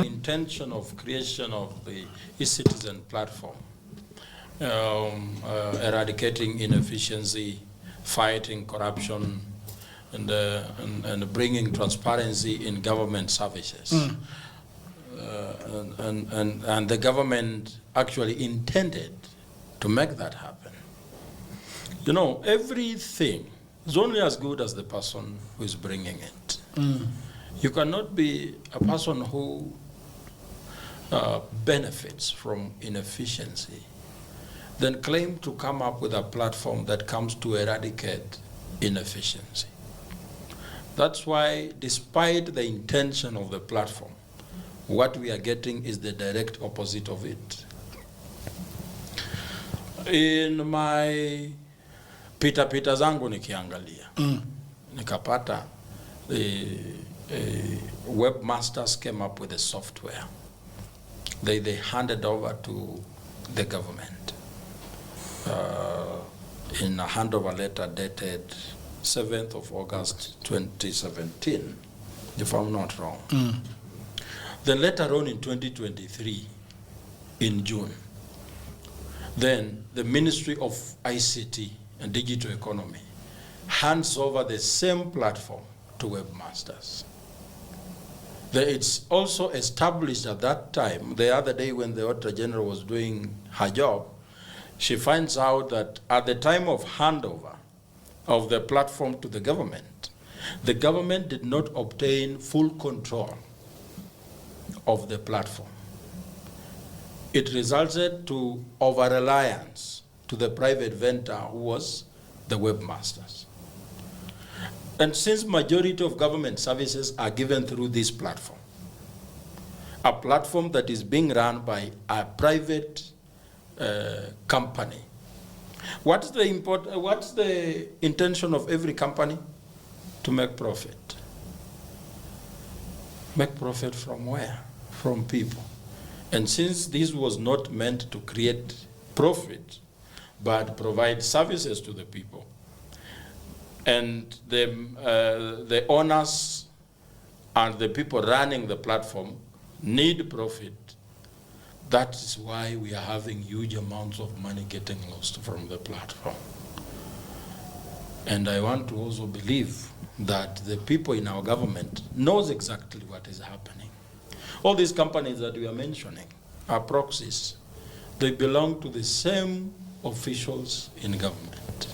intention of creation of the e-citizen platform, eradicating inefficiency, fighting corruption, and bringing transparency in government services. And the government actually intended to make that happen. You know, everything is only as good as the person who is bringing it. You cannot be a person who benefits from inefficiency, then claim to come up with a platform that comes to eradicate inefficiency. That's why, despite the intention of the platform, what we are getting is the direct opposite of it. In my pita zangu nikiangalia, nikapata the webmasters came up with a software. They handed over to the government in a handover letter dated 7th of August 2017, if I'm not wrong. Then later on in 2023, in June, then the Ministry of ICT and Digital Economy hands over the same platform to webmasters. It's also established at that time, the other day when the Auditor General was doing her job, she finds out that at the time of handover of the platform to the government did not obtain full control of the platform. It resulted to over-reliance to the private vendor who was the webmasters. And since majority of government services are given through this platform, a platform that is being run by a private company, what's the intention of every company? To make profit. Make profit from where? From people. And since this was not meant to create profit, but provide services to the people, and the owners and the people running the platform need profit, that is why we are having huge amounts of money getting lost from the platform. And I want to also believe that the people in our government knows exactly what is happening. All these companies that we are mentioning are proxies. They belong to the same officials in government.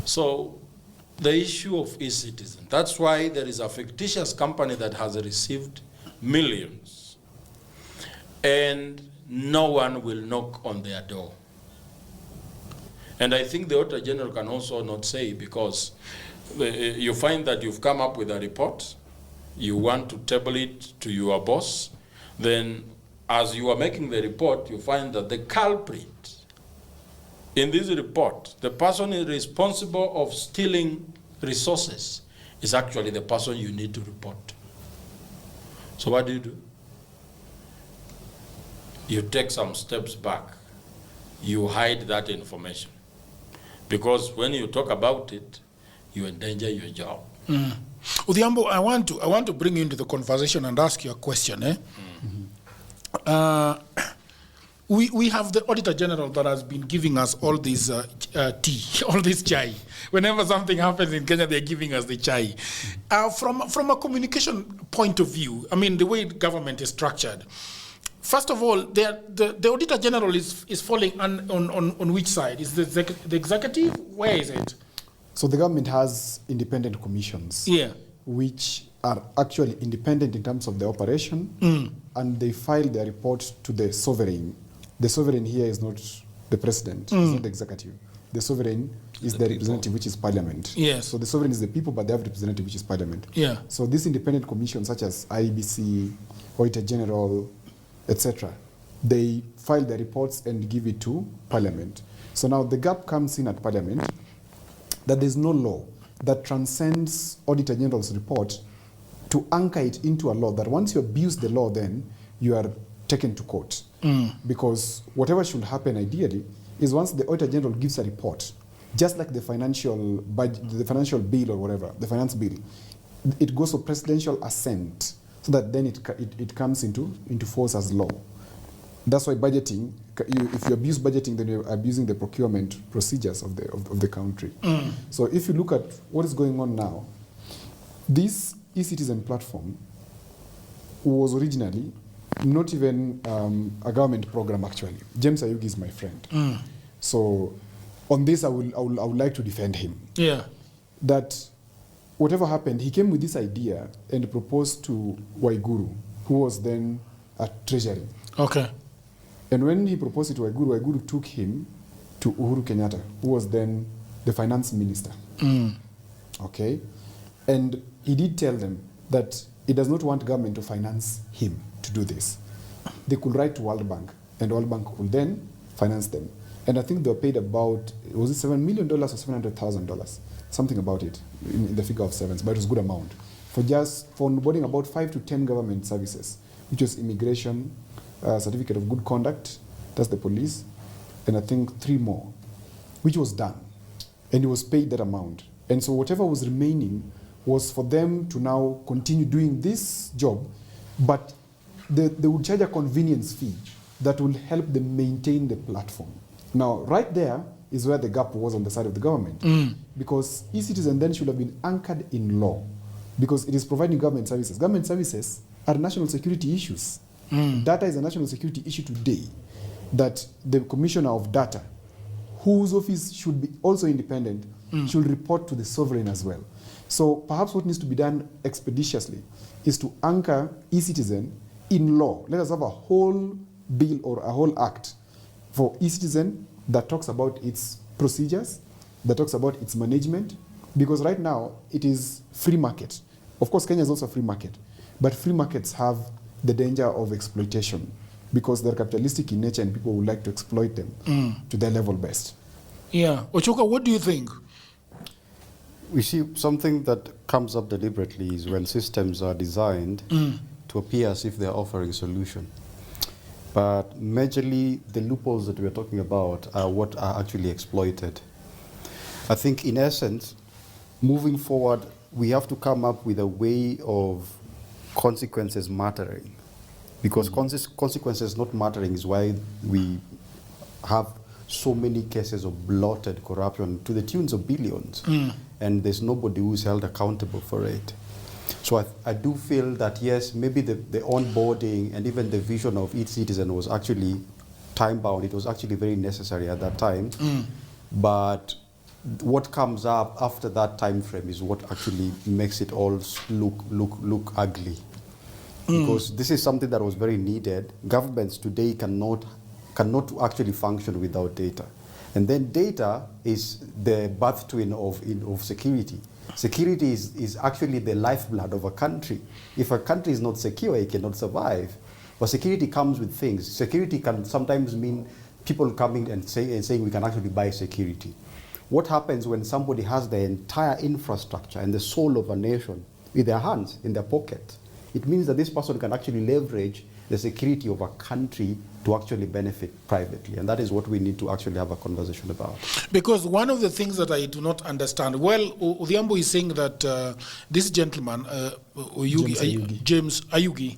So the issue of e-citizen, that's why there is a fictitious company that has received millions, and no one will knock on their door. And I think the Auditor General can also not say, because you find that you've come up with a report, you want to table it to your boss, then as you are making the report, you find that the culprit in this report, the person is responsible of stealing resources, is actually the person you need to report to. So what do? You take some steps back. You hide that information. Because when you talk about it, you endanger your job. Odhiambo, I want to bring you into the conversation and ask you a question. We have the Auditor General that has been giving us all this tea, all this chai. Whenever something happens in Kenya, they're giving us the chai. From a communication point of view, I mean, the way government is structured, first of all, the Auditor General is falling on which side? Is the executive? Where is it? So the government has independent commissions, which are actually independent in terms of the operation, and they file their report to the sovereign. The sovereign here is not the president, it's not the executive. The sovereign is the representative, which is parliament. Yes. So the sovereign is the people, but they have representative, which is parliament. Yeah. So these independent commissions, such as IBC, Auditor General, etc., they file their reports and give it to parliament. So now the gap comes in at parliament that there's no law that transcends Auditor General's report to anchor it into a law, that once you abuse the law, then you are taken to court. Because whatever should happen ideally is once the Auditor General gives a report, just like the financial budget, the financial bill or whatever, the finance bill, it goes for presidential assent so that then it comes into force as law. That's why budgeting, if you abuse budgeting, then you're abusing the procurement procedures of the country. So if you look at what is going on now, this e-citizen platform was originally not even a government program, actually. James Ayugi is my friend. So on this, I would like to defend him. Yeah. That whatever happened, he came with this idea and proposed to Waiguru, who was then at Treasury. Okay. And when he proposed it to Waiguru, Waiguru took him to Uhuru Kenyatta, who was then the finance minister. Okay? And he did tell them that he does not want government to finance him to do this. They could write to World Bank, and World Bank could then finance them. And I think they were paid about, was it $7 million or $700,000? Something about it, in the figure of sevens, but it was a good amount. For onboarding about 5 to 10 government services, which was immigration, certificate of good conduct, that's the police, and I think 3 more, which was done. And he was paid that amount. And so whatever was remaining was for them to now continue doing this job, but they would charge a convenience fee that will help them maintain the platform. Now, right there is where the gap was on the side of the government. Because e-citizen then should have been anchored in law, because it is providing government services. Government services are national security issues. Data is a national security issue today, that the Commissioner of Data, whose office should be also independent, should report to the sovereign as well. So perhaps what needs to be done expeditiously is to anchor e-citizen in law. Let us have a whole bill or a whole act for e-citizen that talks about its procedures, that talks about its management, because right now it is free market. Of course, Kenya is also a free market, but free markets have the danger of exploitation because they're capitalistic in nature and people would like to exploit them to their level best. Yeah. Ochoka, what do you think? We see something that comes up deliberately is when systems are designed to appear as if they're offering solution. But majorly, the loopholes that we're talking about are what are actually exploited. I think, in essence, moving forward, we have to come up with a way of consequences mattering. Because consequences not mattering is why we have so many cases of bloated corruption to the tunes of billions. And there's nobody who's held accountable for it. So I do feel that, yes, maybe the onboarding and even the vision of each citizen was actually time-bound. It was actually very necessary at that time. But what comes up after that time frame is what actually makes it all look ugly. Because this is something that was very needed. Governments today cannot actually function without data. And then data is the birth twin of security. Security is actually the lifeblood of a country. If a country is not secure, it cannot survive. But security comes with things. Security can sometimes mean people coming and saying we can actually buy security. What happens when somebody has the entire infrastructure and the soul of a nation in their hands, in their pocket? It means that this person can actually leverage the security of a country to actually benefit privately. And that is what we need to actually have a conversation about. Because one of the things that I do not understand, well, Odhiambo is saying that this gentleman, James Ayugi,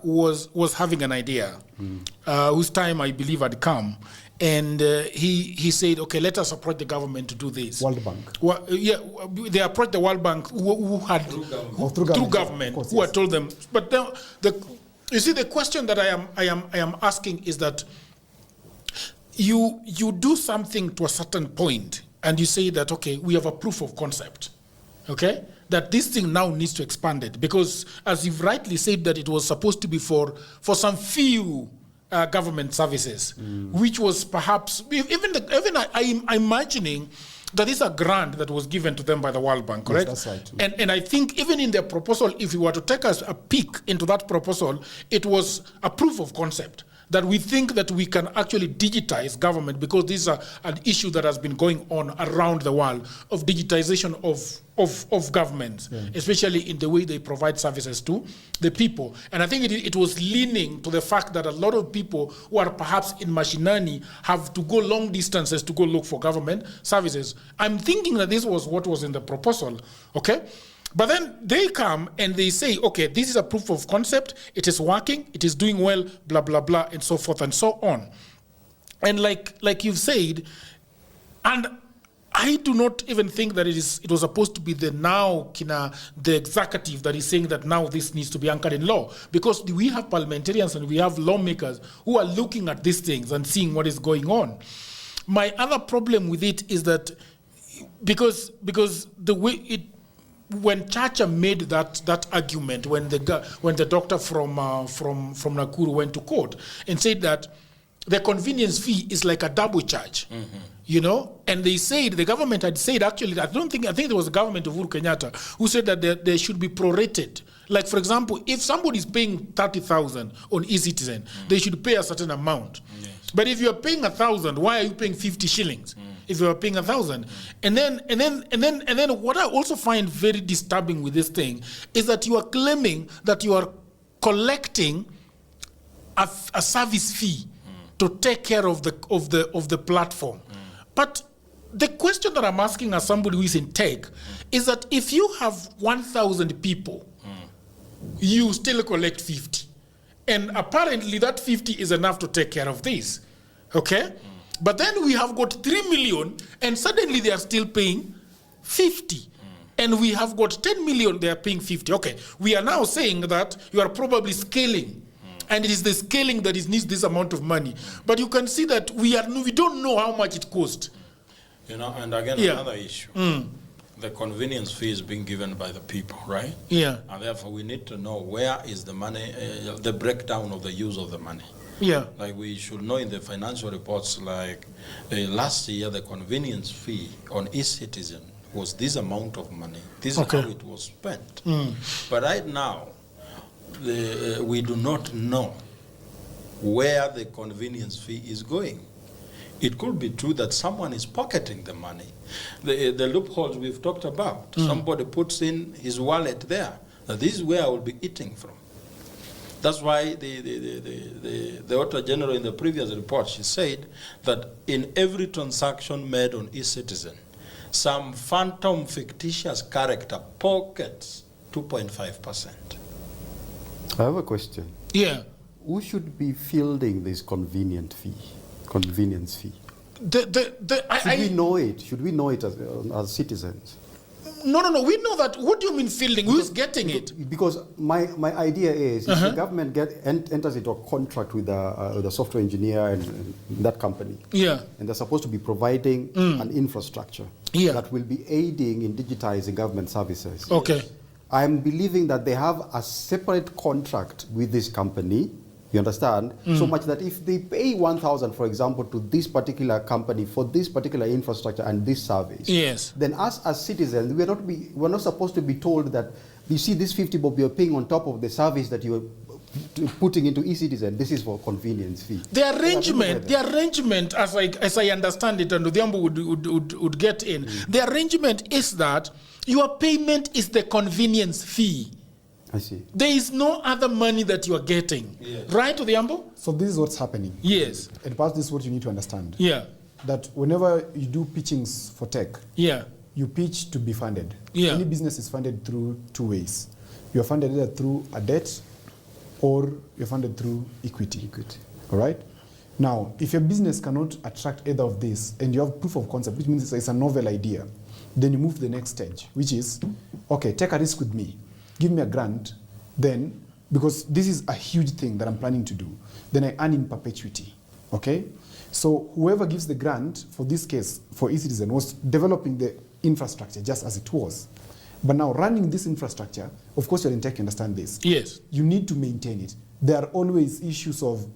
was having an idea whose time I believe had come. And he said, okay, let us approach the government to do this. World Bank. Well, yeah, they approached the World Bank who had through government, course, who had told them. But now you see, the question that I am asking is that you do something to a certain point, and you say that, okay, we have a proof of concept, okay, that this thing now needs to expand it, because as you've rightly said, that it was supposed to be for some few government services, which was perhaps I'm imagining that is a grant that was given to them by the World Bank, correct? Yes, that's right. And I think even in their proposal, if you were to take us a peek into that proposal, it was a proof of concept that we think that we can actually digitize government, because this is an issue that has been going on around the world of digitization of governments, especially in the way they provide services to the people. And I think it was leaning to the fact that a lot of people who are perhaps in mashinani have to go long distances to go look for government services. I'm thinking that this was what was in the proposal, okay? But then they come and they say, okay, this is a proof of concept. It is working. It is doing well, blah, blah, blah, and so forth and so on. And like you've said, and I do not even think that it was supposed to be the executive that is saying that now this needs to be anchored in law, because we have parliamentarians and we have lawmakers who are looking at these things and seeing what is going on. My other problem with it is that because the way when Chacha made that argument, when the doctor from Nakuru went to court and said that the convenience fee is like a double charge, and they said, the government had said, actually, I think it was the government of Uhuru Kenyatta who said that they should be prorated. Like, for example, if somebody is paying 30,000 on eCitizen, they should pay a certain amount. Yes. But if you are paying 1,000, why are you paying 50 shillings? If you are paying 1,000, and then what I also find very disturbing with this thing is that you are claiming that you are collecting a service fee to take care of the platform. But the question that I'm asking as somebody who is in tech is that if you have 1,000 people, you still collect 50. And apparently that 50 is enough to take care of this, okay? But then we have got 3 million and suddenly they are still paying 50. And we have got 10 million, they are paying 50. Okay, we are now saying that you are probably scaling. And it is the scaling that needs this amount of money. But you can see that we don't know how much it cost. And again, another issue. The convenience fee is being given by the people, right? Yeah. And therefore, we need to know where is the money, the breakdown of the use of the money. Yeah. Like we should know in the financial reports, like last year, the convenience fee on eCitizen was this amount of money. This is how it was spent. But right now, we do not know where the convenience fee is going. It could be true that someone is pocketing the money. The loopholes we've talked about. Somebody puts in his wallet there. Now, this is where I will be eating from. That's why the Auditor General in the previous report, she said that in every transaction made on eCitizen, some phantom fictitious character pockets 2.5%. I have a question. Yeah. Who should be fielding this convenience fee? Should we know it? Should we know it as citizens? No. We know that. What do you mean fielding? Who's getting it? Because my idea is if the government enters into a contract with a software engineer and that company, and they're supposed to be providing an infrastructure that will be aiding in digitizing government services. Okay. I'm believing that they have a separate contract with this company, you understand, so much that if they pay 1,000, for example, to this particular company for this particular infrastructure and this service, then us as citizens, we're not supposed to be told that, you see, this 50 bob you're paying on top of the service that you're putting into eCitizen, this is for convenience fee. The arrangement, as I understand it, and Odhiambo would get in, the arrangement is that your payment is the convenience fee. I see. There is no other money that you are getting. Yes. Right, Odhiambo? So this is what's happening. Yes. And perhaps this is what you need to understand. Yeah. That whenever you do pitchings for tech, you pitch to be funded. Yeah. Any business is funded through two ways. You are funded either through a debt or you're funded through equity. All right? Now, if your business cannot attract either of these and you have proof of concept, which means it's a novel idea, then you move to the next stage, which is, okay, take a risk with me. Give me a grant, then, because this is a huge thing that I'm planning to do, then I earn in perpetuity, okay? So whoever gives the grant, for this case, for eCitizen, was developing the infrastructure just as it was. But now running this infrastructure, of course you're in tech, you understand this. Yes. You need to maintain it. There are always issues of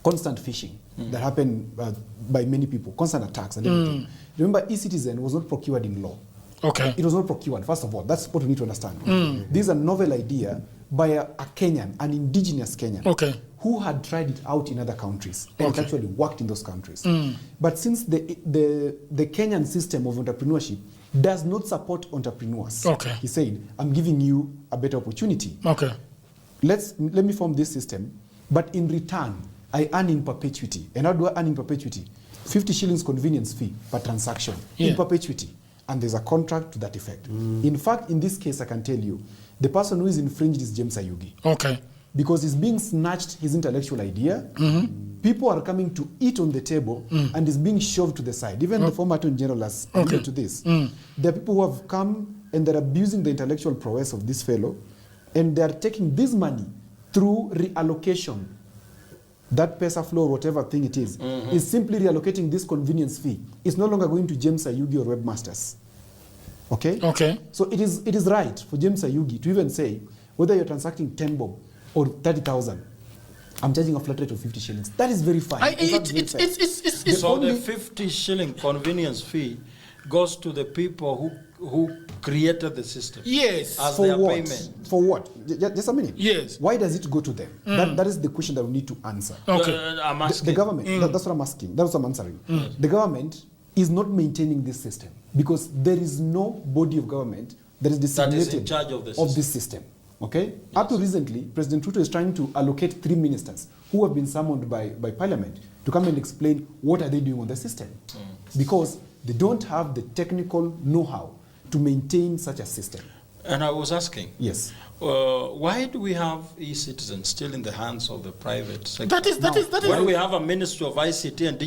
constant phishing that happen by many people, constant attacks and everything. Remember, eCitizen was not procured in law. Okay. It was not procured, first of all. That's what we need to understand. This is a novel idea by a Kenyan, an indigenous Kenyan, who had tried it out in other countries and it actually worked in those countries. But since the Kenyan system of entrepreneurship does not support entrepreneurs, he said, I'm giving you a better opportunity. Let me form this system, but in return, I earn in perpetuity. And how do I earn in perpetuity? 50 shillings convenience fee per transaction in perpetuity. and there's a contract to that effect. In fact, in this case, I can tell you, the person who is infringed is James Ayugi. Okay. Because he's being snatched his intellectual idea. People are coming to eat on the table and is being shoved to the side. Even the former Attorney General has alluded to this. There are people who have come and they're abusing the intellectual prowess of this fellow, and they're taking this money through reallocation. That PESA flow, whatever thing it is simply reallocating this convenience fee. It's no longer going to James Ayugi or webmasters. Okay? Okay. So it is right for James Ayugi to even say, whether you're transacting 10 bob or 30,000, I'm charging a flat rate of 50 shillings. That is very fine. It's So the 50 shilling convenience fee goes to the people who created the system. Yes. As for their what? payment. For what? Just a minute. Yes. Why does it go to them? That is the question that we need to answer. Okay. I'm asking. The government, that's what I'm asking. That's what I'm answering. The government is not maintaining this system because there is no body of government that is designated in charge of this system. Okay? Up to recently, President Ruto is trying to allocate 3 ministers who have been summoned by Parliament to come and explain what are they doing on the system. Because they don't have the technical know-how to maintain such a system. And I was asking, Yes. why do we have e-citizens still in the hands of the private sector? That is. Why do we have a Ministry of ICT and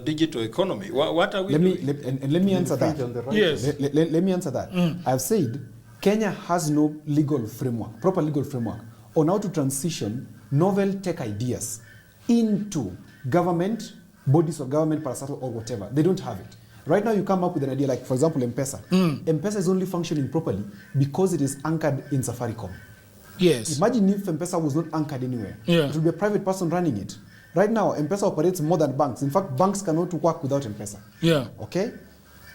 digital economy? What are we doing? Let me answer that. Yes. Let me answer that. I've said Kenya has no legal framework, proper legal framework, on how to transition novel tech ideas into government, bodies of government, parastatal or whatever. They don't have it. Right now you come up with an idea like, for example, M-Pesa. M-Pesa is only functioning properly because it is anchored in Safaricom. Yes. Imagine if M-Pesa was not anchored anywhere. Yeah. It would be a private person running it. Right now, M-Pesa operates more than banks. In fact, banks cannot work without M-Pesa. Yeah. Okay?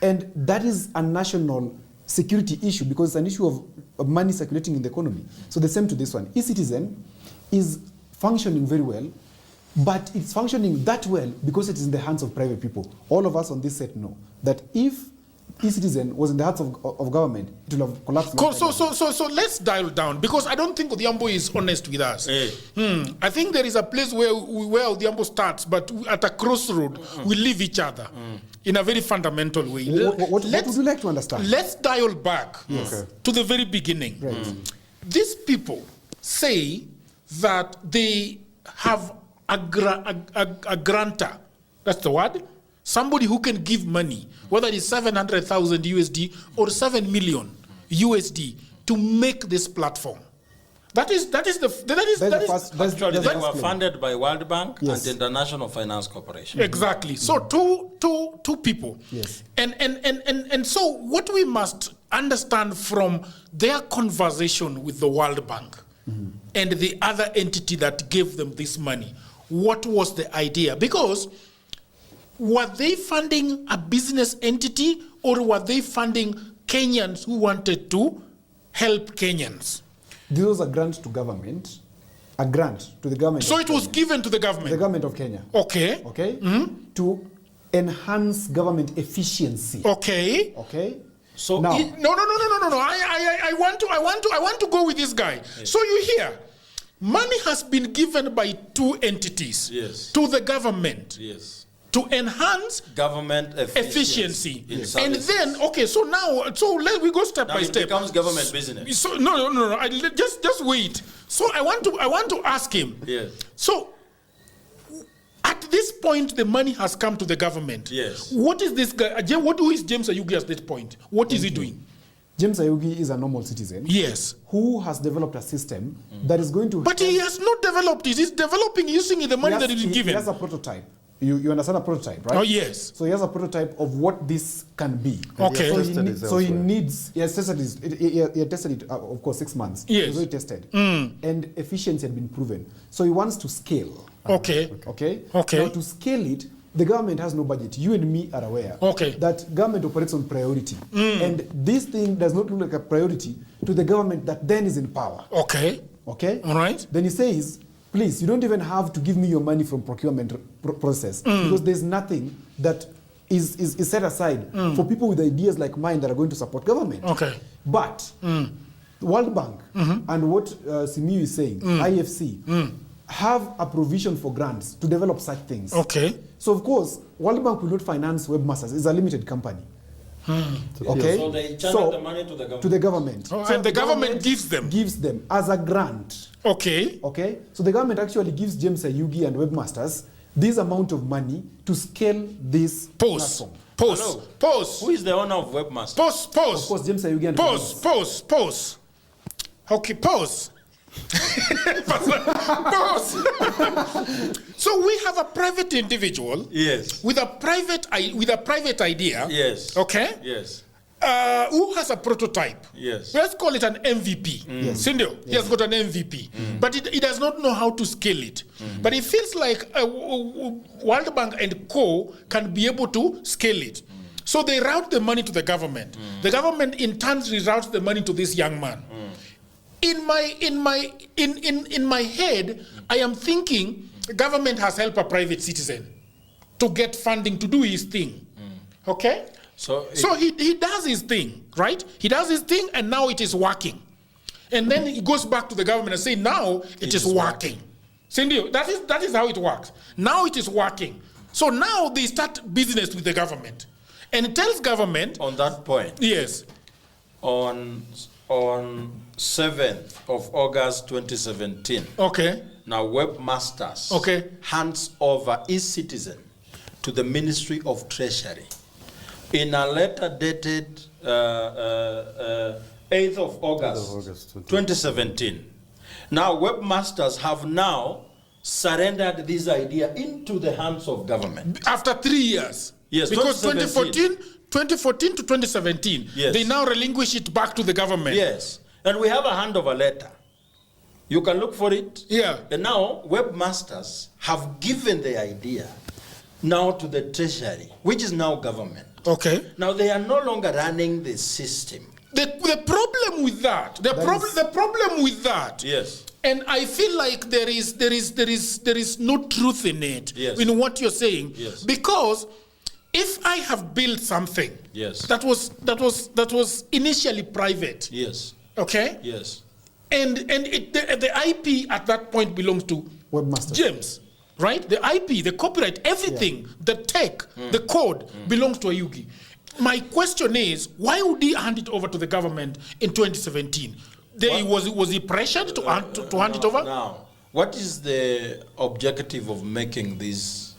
And that is a national security issue because it's an issue of money circulating in the economy. So the same to this one. E-Citizen is functioning very well, but it's functioning that well because it is in the hands of private people. All of us on this set know that if e-citizen was in the hands of government, it would have collapsed. So let's dial down because I don't think Odhiambo is honest with us. I think there is a place where Odhiambo starts, but at a crossroad, we leave each other in a very fundamental way. What would you like to understand? Let's dial back to the very beginning. These people say that they have a grantor. That's the word. Somebody who can give money, whether it's 700,000 USD or 7 million USD, to make this platform. Actually, they were funded by World Bank and International Finance Corporation. Exactly. So two people. Yes. And so what we must understand from their conversation with the World Bank and the other entity that gave them this money, what was the idea? Because were they funding a business entity or were they funding Kenyans who wanted to help Kenyans? This was a grant to government, a grant to the government. So it was given to the government? The government of Kenya. Okay. Okay? To enhance government efficiency. Okay. Okay? So now, no. I want to go with this guy. Yes. So you hear, money has been given by two entities to the government. Yes. To enhance government efficiency. Yes. And then, let we go step by step. It becomes government business. So no. Just wait. So I want to ask him. Yes. So at this point, the money has come to the government. Yes. What is this guy? Who is James Ayugi at this point? What is he doing? James Ayugi is a normal citizen. Yes. Who has developed a system that is going to. But he has not developed it. He's developing using the money that he is given. He has a prototype. You understand a prototype, right? Oh, yes. So he has a prototype of what this can be. Okay. So he needs, he has tested it, of course, 6 months. Yes. It was already tested. And efficiency had been proven. So he wants to scale. Okay. Okay? Okay. Now to scale it, the government has no budget. You and me are aware that government operates on priority. And this thing does not look like a priority to the government that then is in power. Okay. Okay? All right. Then he says, please, you don't even have to give me your money from procurement process because there's nothing that is set aside for people with ideas like mine that are going to support government. Okay. But World Bank and what Simiyu is saying, IFC, have a provision for grants to develop such things. Okay. So, of course, World Bank will not finance webmasters. It's a limited company. Okay? So they channel the money to the government. To the government. Oh, So and the government gives them. Gives them as a grant. Okay. Okay? So the government actually gives James Ayugi and webmasters this amount of money to scale this platform. Hello. Pause. Who is the owner of Webmaster? Pause. Of course, James Ayugi and Pause. Okay, pause. Pause. So we have a private individual. Yes. With a private idea. Yes. Okay. Yes. Who has a prototype? Yes. Let's call it an MVP. Yes. Sindio, he has got an MVP, but he does not know how to scale it. But he feels like World Bank and Co. can be able to scale it. So they route the money to the government. The government in turn reroutes the money to this young man. In my head, I am thinking the government has helped a private citizen to get funding to do his thing. Okay? So he does his thing, right? He does his thing and now it is working. And then he goes back to the government and say, now it is working. Cindy, that is how it works. Now it is working. So now they start business with the government. And it tells government... On that point. Yes. On 7th of August 2017. Okay. Now Webmasters hands over eCitizen to the Ministry of Treasury. In a letter dated 8th of August 2017. Now Webmasters have now surrendered this idea into the hands of government. After 3 years. Yes, because 2014 to 2017, yes, they now relinquish it back to the government. Yes. And we have a handover letter. You can look for it. Yeah. And now Webmasters have given the idea now to the Treasury, which is now government. Okay. Now they are no longer running the system. The problem with that, the problem with that, yes, and I feel like there is no truth in it, yes, in what you're saying, yes, because if I have built something, yes, that was initially private, yes, okay, yes, and the IP at that point belongs to Webmaster James, right? The IP, the copyright, everything, the tech, the code belongs to Ayugi. My question is, why would he hand it over to the government in 2017? Was he pressured to hand it over? Now, what is the objective of making this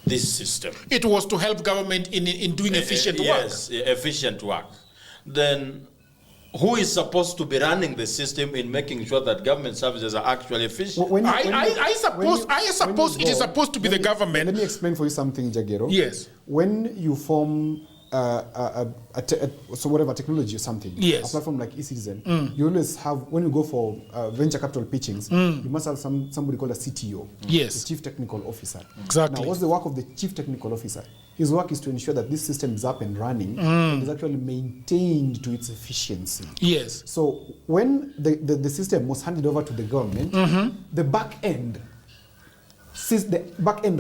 system? It was to help government in doing efficient work. Yes, efficient work. Then who is supposed to be running the system in making sure that government services are actually efficient? I suppose it is supposed to be the government. Let me explain for you something, Jagero. Yes. When you form whatever technology or something, yes, a platform like eCitizen, you always have, when you go for venture capital pitchings, you must have somebody called a CTO, yes, the Chief Technical Officer. Exactly. Now, what's the work of the Chief Technical Officer? His work is to ensure that this system is up and running and is actually maintained to its efficiency. Yes. So when the system was handed over to the government, the back end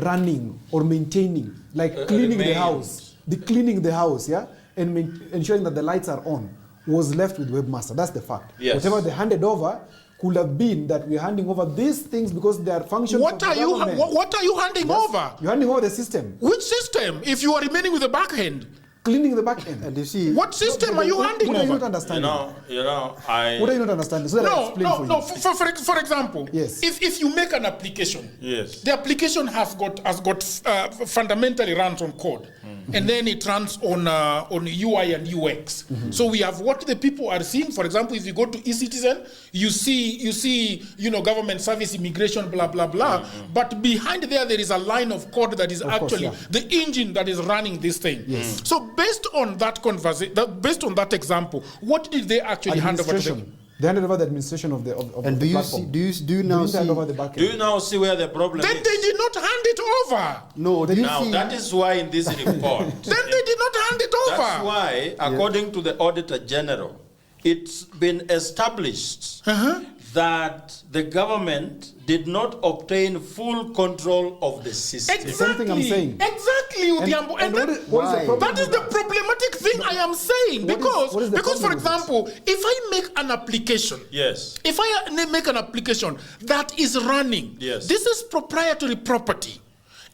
running or maintaining, like cleaning the house, yeah, and ensuring that the lights are on, was left with Webmaster. That's the fact. Yes. Whatever they handed over could have been that we're handing over these things because they are functions What are you handing over? You're handing over the system. Which system? If you are remaining with the back end. Cleaning the back end. And you see, what system are you handing over? What are you not understanding? What are you not understanding? So that I explain for you. For example, yes, if you make an application, yes, the application has got fundamentally runs on code, and then it runs on UI and UX. So we have what the people are seeing. For example, if you go to eCitizen, you see government service, immigration, blah blah blah. But behind there is a line of code that is the engine that is running this thing. Yes. So based on that based on that example, what did they actually hand over to them? They handed over the administration of the and the platform. Do you now see? Do you now see where the problem then is? They did not hand it over. No, that is why in this report. Then they did not hand it over. That's why, according to the Auditor General, it's been established that the government did not obtain full control of the system. Exactly. The same thing I'm saying. Exactly. That is the problematic thing I am saying. Because for example, if I make an application, yes, if I make an application that is running, yes, this is proprietary property.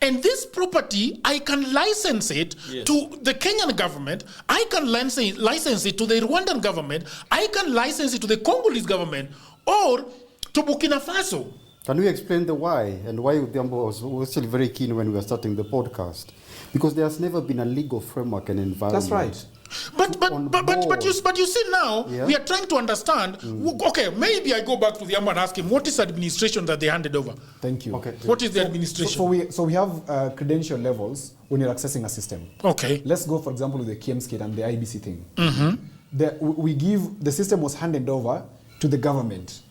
And this property, I can license it to the Kenyan government, I can license it to the Rwandan government, I can license it to the Congolese government, or to Burkina Faso. Can we explain the why and why Udhiambo was actually very keen when we were starting the podcast? Because there has never been a legal framework and environment. That's right. But you see now, we are trying to understand, okay, maybe I go back to the Yamba and ask him, what is administration that they handed over? Thank you. Okay. What is the administration? So we have credential levels when you're accessing a system. Okay. Let's go, for example, with the KMS kit and the IBC thing. The system was handed over to the government.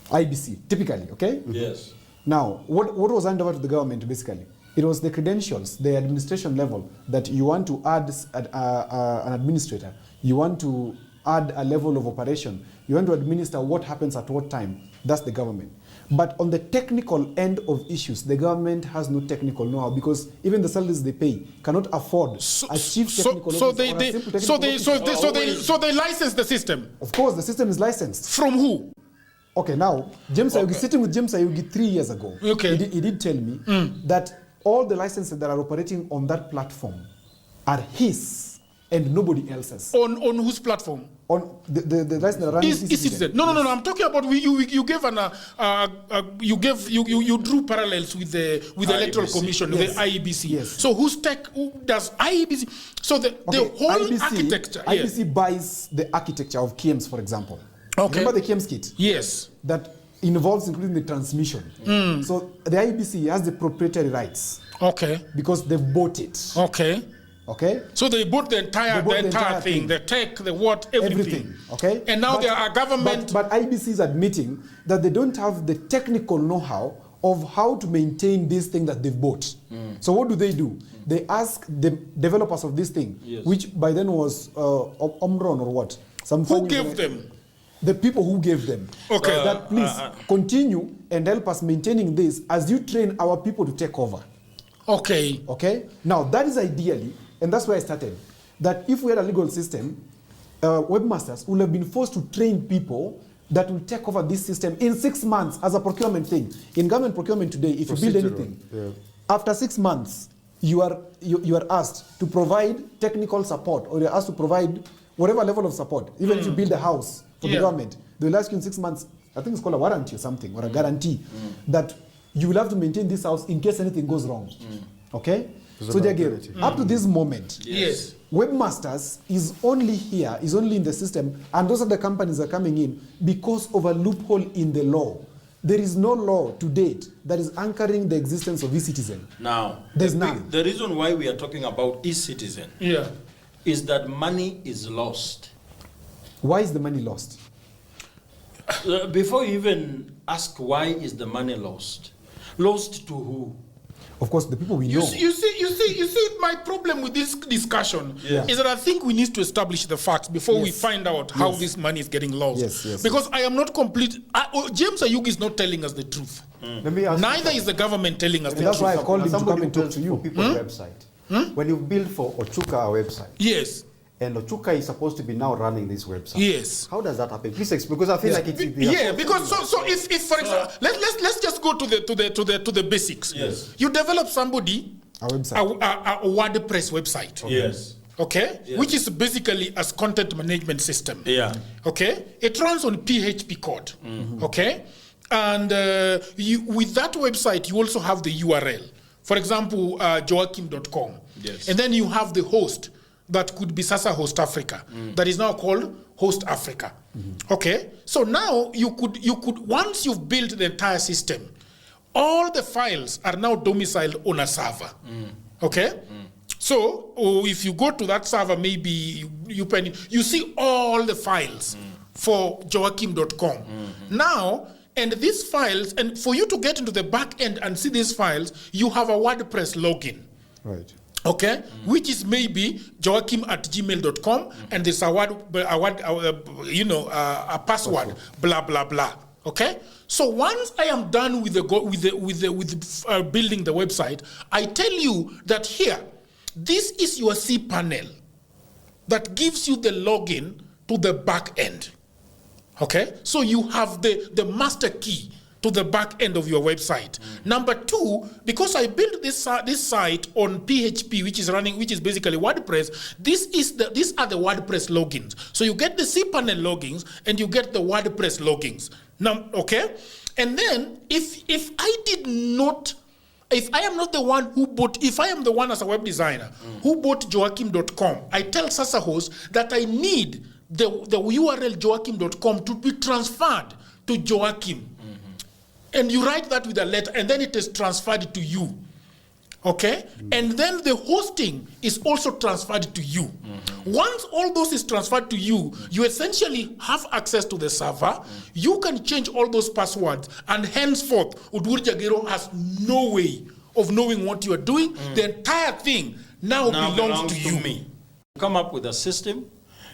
IBC, typically, okay? Yes. Now, what was handed over to the government, basically? It was the credentials, the administration level, that you want to add an administrator, you want to add a level of operation, you want to administer what happens at what time. That's the government. But on the technical end of issues, the government has no technical know-how, because even the salaries they pay cannot afford a chief technical officer or a simple technical officer. So they license the system. Of course, the system is licensed. From who? Okay, now, James Ayugi, sitting with James Ayugi 3 years ago, he did tell me that all the licenses that are operating on that platform are his and nobody else's. On whose platform? On the license that are running eCitizen. No. I'm talking about you gave you drew parallels with the Electoral Commission, with the IEBC. Yes. So who does IEBC? So the whole IBC, architecture. IBC buys the architecture of KMS, for example. Okay. Remember the KMS kit? Yes. That involves including the transmission. So the IBC has the proprietary rights. Okay. Because they've bought it. Okay. Okay. So they bought the entire thing, the tech, the what, everything. Okay. And now there are government. But IBC is admitting that they don't have the technical know-how of how to maintain this thing that they've bought. So what do? They ask the developers of this thing, which by then was Omron or what? Who gave them? The people who gave them. Okay. That please continue and help us maintaining this as you train our people to take over. Okay. Okay. Now that is ideally, and that's where I started, that if we had a legal system, webmasters would have been forced to train people that will take over this system in 6 months as a procurement thing. In government procurement today, if you build anything, after 6 months, you are asked to provide technical support, or you're asked to provide whatever level of support. Even if you build a house for the government, they will ask you in 6 months, I think it's called a warranty or something, or a guarantee, that you will have to maintain this house in case anything goes wrong. Okay? So again, up to this moment, webmasters is only in the system, and those are the companies that are coming in because of a loophole in the law. There is no law to date that is anchoring the existence of eCitizen. Now, there's none. The reason why we are talking about eCitizen is that money is lost. Why is the money lost? Before you even ask why is the money lost to who? Of course, the people we know. You see, my problem with this discussion is that I think we need to establish the facts before we find out how this money is getting lost. Because I am not complete. James Ayugi is not telling us the truth. Let me ask Neither is the government telling us the truth. That's why I called him to come and talk to you. For people's website. When you build for Ochuka a website. Yes. And Ochuka is supposed to be now running this website. Yes. How does that happen? Please explain, because I feel like it's because so if for example, let's just go to the basics. Yes. You develop somebody a website, a WordPress website. Yes. Okay. Yes. Which is basically a content management system. Yeah. Okay. It runs on PHP code. Okay. And with that website, you also have the URL. For example, joachim.com. Yes. And then you have the host. That could be Sasa Host Africa. That is now called Host Africa. Okay? So now you could once you've built the entire system, all the files are now domiciled on a server. Okay? So if you go to that server, maybe you see all the files for joachim.com. Now, and these files, and for you to get into the back end and see these files, you have a WordPress login. Right. Okay, which is maybe joachim@gmail.com, and there's a password, blah blah blah. Okay, so once I am done with building the website, I tell you that here, this is your cPanel that gives you the login to the back end. Okay, so you have the master key to to the back end of your website. Number two, because I built this site on PHP, which is basically WordPress, these are the WordPress logins. So you get the cPanel logins and you get the WordPress logins. Now, okay? And then if I am not the one who bought, if I am the one as a web designer who bought Joachim.com, I tell SasaHost that I need the URL Joachim.com to be transferred to Joachim. And you write that with a letter, and then it is transferred to you. Okay? And then the hosting is also transferred to you. Once all those is transferred to you, you essentially have access to the server. You can change all those passwords, and henceforth, Udur Jagero has no way of knowing what you are doing. The entire thing now belongs to you. Me. Come up with a system.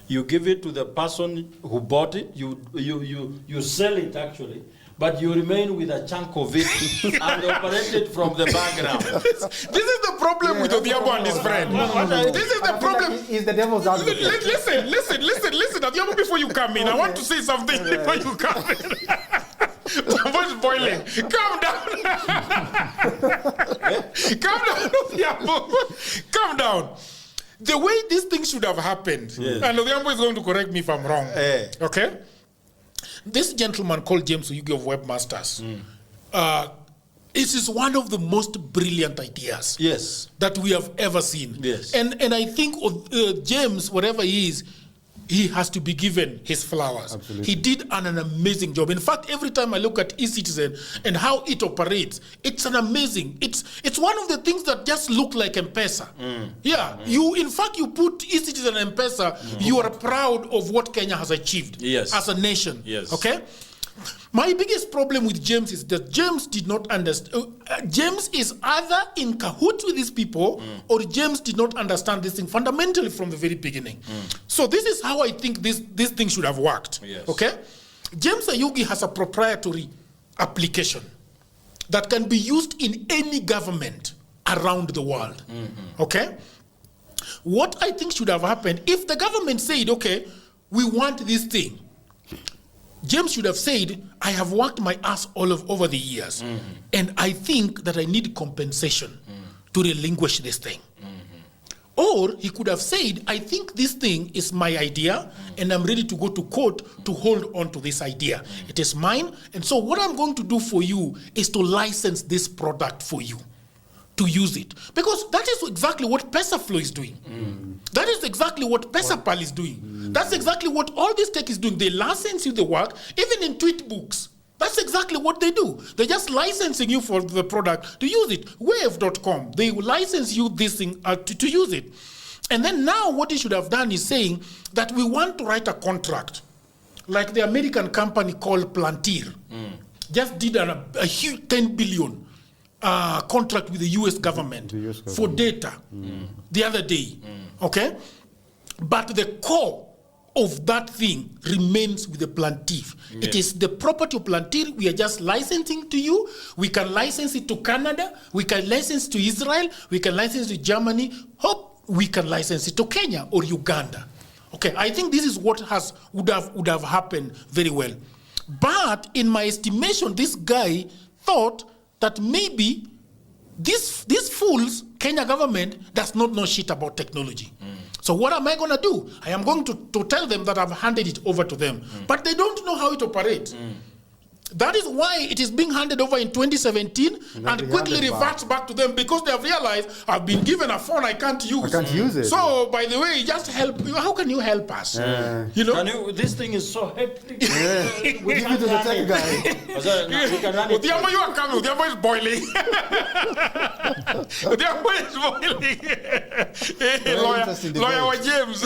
You give it to the person who bought it. You sell it actually. But you remain with a chunk of it and operate it from the background. This is the problem with Odhiambo and his friend. This is the problem. He's the devil's advocate. Listen. Odhiambo, before you come in, I want to say something before you come in. My voice is boiling. Calm down. Calm down, Odhiambo. Calm down. The way these things should have happened, and Odhiambo is going to correct me if I'm wrong. Okay? This gentleman called James Oyugi of Webmasters, it is one of the most brilliant ideas that we have ever seen. And I think James, whatever he is, he has to be given his flowers. Absolutely. He did an amazing job. In fact, every time I look at eCitizen and how it operates, it's an amazing. It's one of the things that just look like M-Pesa. In fact, you put eCitizen and M-Pesa, you are proud of what Kenya has achieved as a nation. Okay? My biggest problem with James is that James did not understand. James is either in cahoots with these people or James did not understand this thing fundamentally from the very beginning. So this is how I think this thing should have worked. Okay? James Oyugi has a proprietary application that can be used in any government around the world. Okay? What I think should have happened, if the government said, okay, we want this thing, James should have said, I have worked my ass all over the years, and I think that I need compensation to relinquish this thing. Or he could have said, I think this thing is my idea, and I'm ready to go to court to hold on to this idea. It is mine, and so what I'm going to do for you is to license this product for you, to use it. Because that is exactly what PesaFlow is doing. That is exactly what PesaPal is doing. That's exactly what all this tech is doing. They license you the work, even in tweetbooks. That's exactly what they do. They're just licensing you for the product to use it. Wave.com, they license you this thing to use it. And then now what he should have done is saying that we want to write a contract, like the American company called Plantier. Just did a huge 10 billion contract with the US government, for data the other day. Okay? But the core of that thing remains with the Plantier. It is the property of Plantier. We are just licensing to you. We can license it to Canada. We can license to Israel. We can license to Germany. Hope we can license it to Kenya or Uganda. Okay, I think this is what would have happened very well. But in my estimation, this guy thought that maybe these fools, Kenya government, does not know shit about technology. So what am I going to do? I am going to tell them that I've handed it over to them. But they don't know how it operates. That is why it is being handed over in 2017 and quickly reverts back to them, because they have realized I've been given a phone I can't use. I can't use it. So, by the way, just help. How can you help us? You know? This thing is so hectic. We give it to the tech guy. Odhiambo, you are coming. Odhiambo is boiling. Odhiambo is boiling. Lawyer James.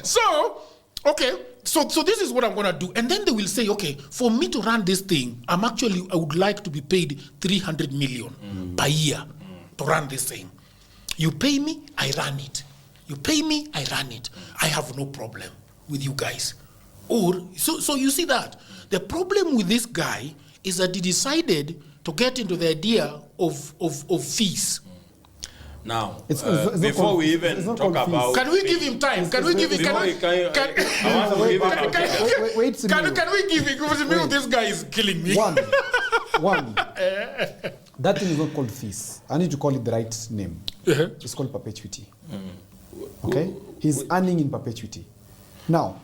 So, okay. So this is what I'm going to do. And then they will say, okay, for me to run this thing, I would like to be paid 300 million per year to run this thing. You pay me, I run it. You pay me, I run it. I have no problem with you guys. Or, so you see that. The problem with this guy is that he decided to get into the idea of fees. Now, It's not before called- we it's even not talk called fees. about... Can we give him time? Can we give him? Before we can- I want to give him a figure. Wait, Simiyu. Can we give him? Because this guy is killing me. One. That thing is not called fees. I need to call it the right name. It's called perpetuity. Okay? He's earning in perpetuity. Now,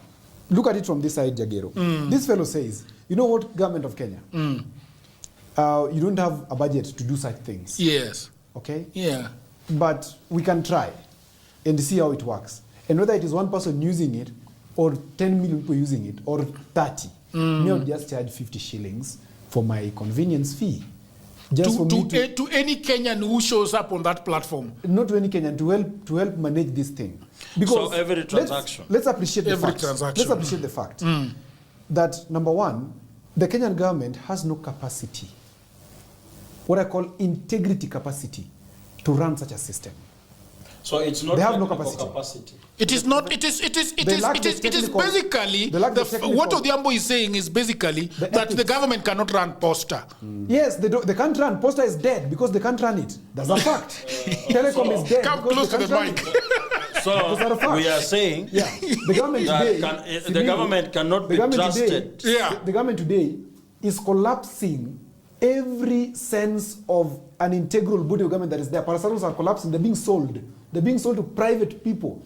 look at it from this side, Jagero. This fellow says, you know what, government of Kenya? You don't have a budget to do such things. Yes. Okay? Yeah. But we can try and see how it works. And whether it is one person using it, or 10 million people using it, or 30, me I'll just charge 50 shillings for my convenience fee. Just for me To any Kenyan who shows up on that platform. not to any Kenyan, to help manage this thing. Because So every transaction. Let's appreciate the Every fact. transaction. Let's appreciate the fact that, number one, the Kenyan government has no capacity, what I call integrity capacity, to run such a system. So it's not They have no technical capacity. It is not. It is basically what Odhiambo is saying is basically that the government cannot run Posta. Yes, they can't run. Posta is dead because they can't run it. That's a fact. Telecom is dead. Come because close to they the can't mic. run it. So Is that a fact? we are saying Yeah, the government that today. the government cannot be trusted. Yeah. The government today is collapsing every sense of an integral body of government that is there. Parastatals are collapsing. They're being sold. They're being sold to private people.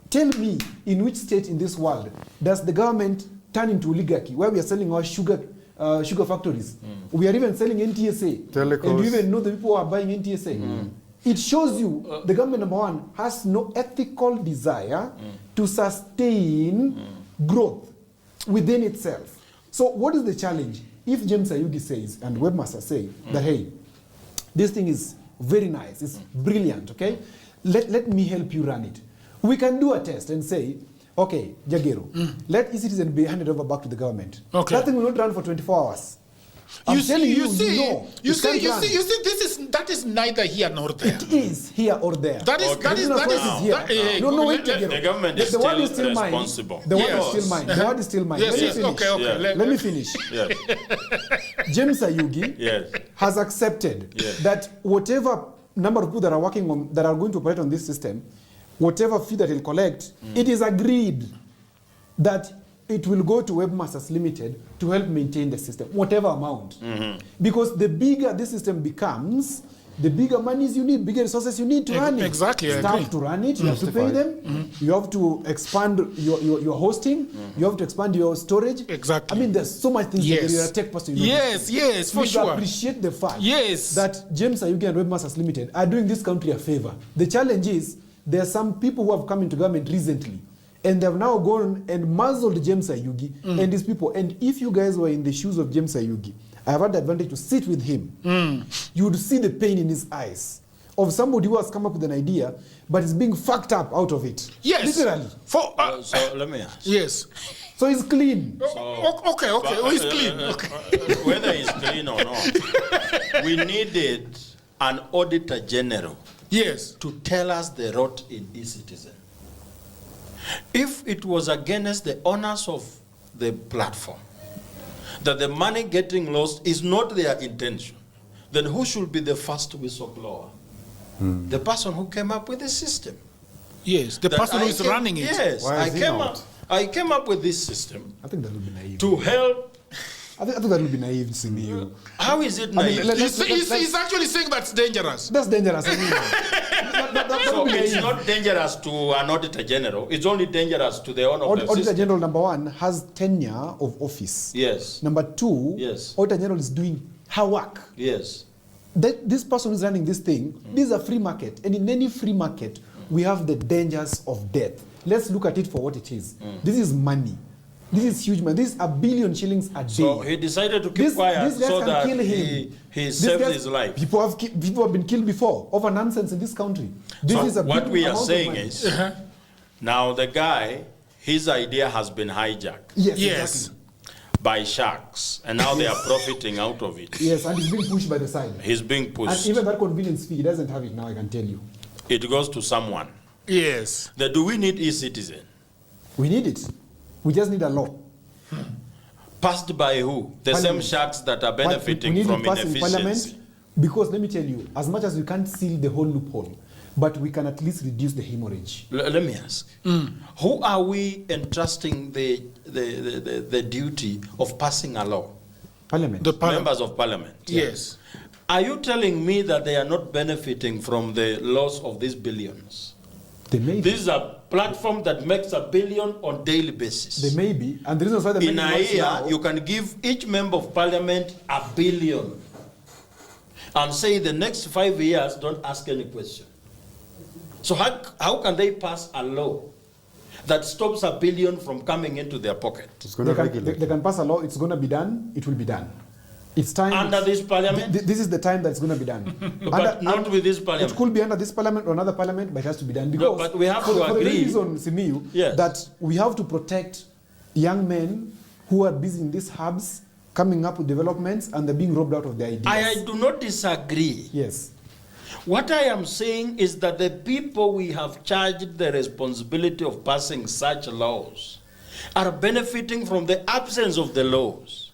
Tell me, in which state in this world does the government turn into oligarchy, where we are selling our sugar factories? We are even selling NTSA. Telecos. And you even know the people who are buying NTSA. It shows you the government, number one, has no ethical desire to sustain growth within itself. So what is the challenge? If James Ayugi says, and webmasters say, that, hey, this thing is very nice, it's brilliant, okay? Let me help you run it. We can do a test and say, okay, Jagero, let eCitizen be handed over back to the government. Okay. That thing will not run for 24 hours. I'm telling you, no, you it can't run. see, that is neither here nor there. It is here or there. That is, Okay. that is, that is, here. that- No, wait, let- Jagero. The government is The word still mine. responsible. The word Yes. is still mine. The word is still mine. Yes, Let me yes, finish. okay, okay. Yeah. Let me finish. Yes. James Ayugi Yes. has accepted Yes. that whatever number of people that are working on, that are going to operate on this system, whatever fee that he'll collect, it is agreed that it will go to Webmasters Limited to help maintain the system, whatever amount. Because the bigger this system becomes, the bigger monies you need, bigger resources you need to run it. Exactly, I Staff agree. to run it, you have to pay them, you have to expand your hosting, you have to expand your storage. Exactly. I mean, there's so much things Yes. that you're a tech person. You know Yes, this. yes, for Please sure. appreciate the fact Yes. that James Ayugi and Webmasters Limited are doing this country a favor. The challenge is there are some people who have come into government recently and they have now gone and muzzled James Ayugi and his people. And if you guys were in the shoes of James Ayugi, I have had the advantage to sit with him. You would see the pain in his eyes of somebody who has come up with an idea but is being fucked up out of it. Yes. Literally. For, So let me ask. yes. So he's clean. Okay. Oh, he's clean. Okay. Whether he's clean or not, we needed an auditor general Yes. to tell us the rot in eCitizen. If it was against the owners of the platform, that the money getting lost is not their intention, then who should be the first whistleblower? The person who came up with the system. Yes. The That person who I is came- running it. Yes, Why is he not? I came up with this system I think that would be naive. to help. I think that would be naive, Simiyu. How is it I mean, naive? He's actually saying that's dangerous. That's dangerous. I mean, that So would be it's naive. not dangerous to an auditor general. It's only dangerous to the owner of the Auditor system. General, number one, has tenure of office. Yes. Number two, Yes. Auditor General is doing her work. Yes. This person who's running this thing, this is a free market. And in any free market, we have the dangers of death. Let's look at it for what it is. This is money. This is huge money. This is 1 billion shillings a day. So he decided to keep This quiet guys so can that kill him. he These saved guys- his life. People have been killed before over nonsense in this country. This So is a what big we are amount of saying money. is, now the guy, his idea has been hijacked Yes, Yes. exactly. by sharks, and now they are profiting out of it. Yes, and he's being pushed by the side. He's being And pushed. even that convenience fee, he doesn't have it now, I can tell you. It goes to someone. Yes. Do we need e-citizen? We need it. We just need a law. Passed by who? The same Parliament. sharks that are We benefiting need from it passed in inefficiency. Parliament because let me tell you, as much as we can't seal the whole loophole, but we can at least reduce the hemorrhage. Let me ask. Who are we entrusting the duty of passing a law? Parliament. The parliament. Members of parliament. Yes. Are you telling me that they are not benefiting from the loss of these billions? They may This is a platform that makes $1 billion on daily basis. They may be, and the reason why In a year, you can give each member of parliament $1 billion and say the next 5 years, don't ask any question. So how can they pass a law that stops $1 billion from coming into their pocket? It's going to regulate. they can pass a law, it's going to be done, it will be done. It's time. Under this parliament? This is the time that's going to be done. But not with this parliament. It could be under this parliament or another parliament, but it has to be done. Because but we have for to the agree. reason, Simiyu, Yes. that we have to protect young men who are busy in these hubs, coming up with developments, and they're being robbed out of their ideas. I do not disagree. Yes. What I am saying is that the people we have charged the responsibility of passing such laws are benefiting from the absence of the laws.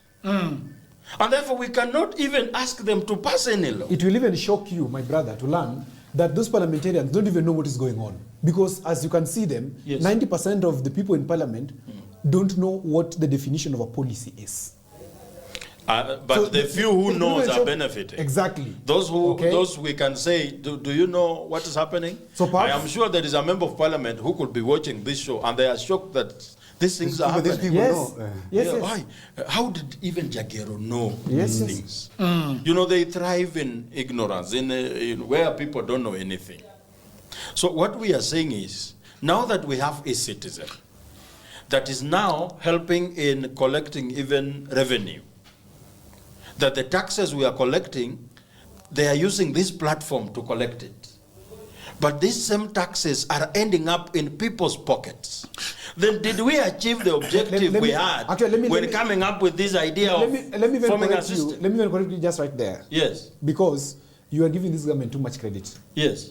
And therefore, we cannot even ask them to pass any law. It will even shock you, my brother, to learn that those parliamentarians don't even know what is going on. Because as you can see them, Yes. 90% of the people in parliament don't know what the definition of a policy is. But So the few who it knows will are shock- benefiting. Exactly. Those who, Okay? those we can say, do you know what is happening? So I perhaps- am sure there is a member of parliament who could be watching this show and they are shocked that these things are These happening. people Yes. know. Yes, Yeah, yes. why? How did even Jagero know Yes, these yes. things? You know, they thrive in ignorance, in where people don't know anything. So what we are saying is, now that we have a citizen that is now helping in collecting even revenue, that the taxes we are collecting, they are using this platform to collect it. But these same taxes are ending up in people's pockets. Then did we achieve the objective let we me- had actually, let me- when let me- coming up with this idea Let of me even forming a correct you. system? Let me even correct you just right there. Yes, Because you are giving this government too much credit. yes.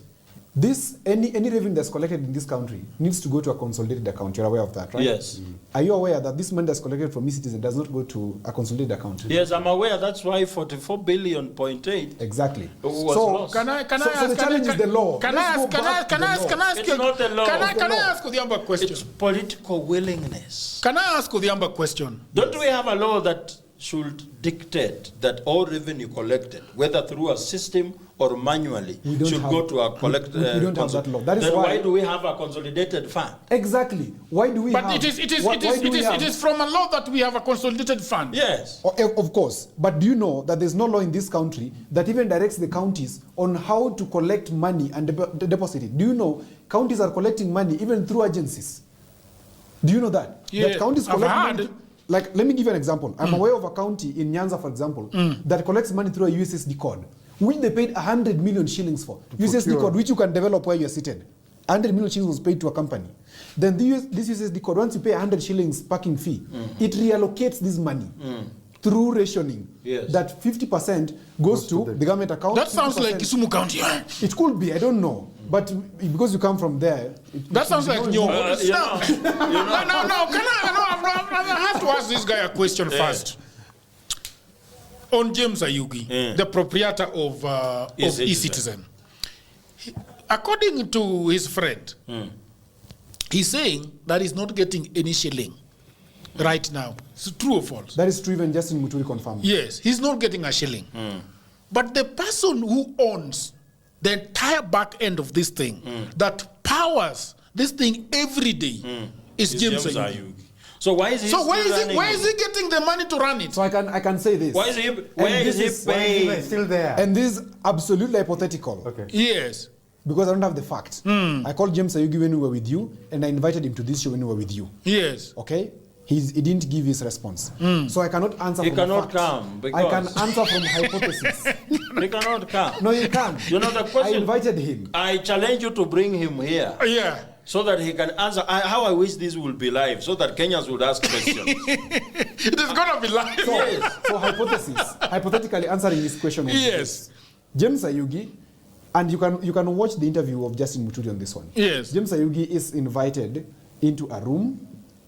This any revenue that's collected in this country needs to go to a consolidated account. You're aware of that, right? Yes. Are you aware that this money that's collected from e-citizen does not go to a consolidated account? Yes, I'm aware. That's why 44 billion point 8 Exactly. was So lost. Can I So the ask? challenge is the law. Can I Let's ask? go back to the law. It's not the law. Can It's the I law. ask Odhiambo a question? It's political willingness. Can I ask Odhiambo a question? Don't we have a law that should dictate that all revenue collected, whether through a system or manually, We don't should have- go to a collect? we don't have that law. That is then why- why do we have a consolidated fund? Exactly. Why do we But have? it is why do we have- it is from a law that we have a consolidated fund. Yes. Of course, but do you know that there's no law in this country that even directs the counties on how to collect money and deposit it? Do you know counties are collecting money even through agencies? Do you know that? Yeah, That counties I've collect heard. money. Like, let me give you an example. I'm aware of a county in Nyanza, for example, that collects money through a USSD code, which they paid 100 million shillings for. USSD procure. code, which you can develop where you're seated. 100 million shillings was paid to a company. Then this USSD code, once you pay 100 shillings parking fee, it reallocates this money through rationing. Yes. That 50% goes to the government account. That sounds like 50%. Kisumu County. It could be, I don't know. But because you come from there. That sounds like Nyo. you know, No. I have to ask this guy a question first. On James Ayugi, the proprietor of E-Citizen. e-Citizen, according to his friend, he's saying that he's not getting any shilling right now. It's true or false? That is true, even Justin Muturi confirmed. Yes, he's not getting a shilling. But the person who owns the entire back end of this thing, that powers this thing every day, is It's James James Ayugi. Ayugi. So why is he So where still is he? running Where it? is he getting the money to run it? So I can say this. Why is he? And Where is this he paying? It's still there. And this is absolutely hypothetical. Okay. Yes. Because I don't have the fact. I called James Ayugi when we were with you, and I invited him to this show when we were with you. Yes. Okay? He didn't give his response. So I cannot answer He from cannot fact. come I can because- answer from hypothesis. He cannot come. No, you can't. You know the question- I invited him. I challenge you to bring him here Yeah. so that he can answer. How I wish this will be live so that Kenyans would ask questions. It is gonna be live. So hypothetically answering his question. was Yes. this. James Ayugi, and you can watch the interview of Justin Muturi on this one. Yes. James Ayugi is invited into a room,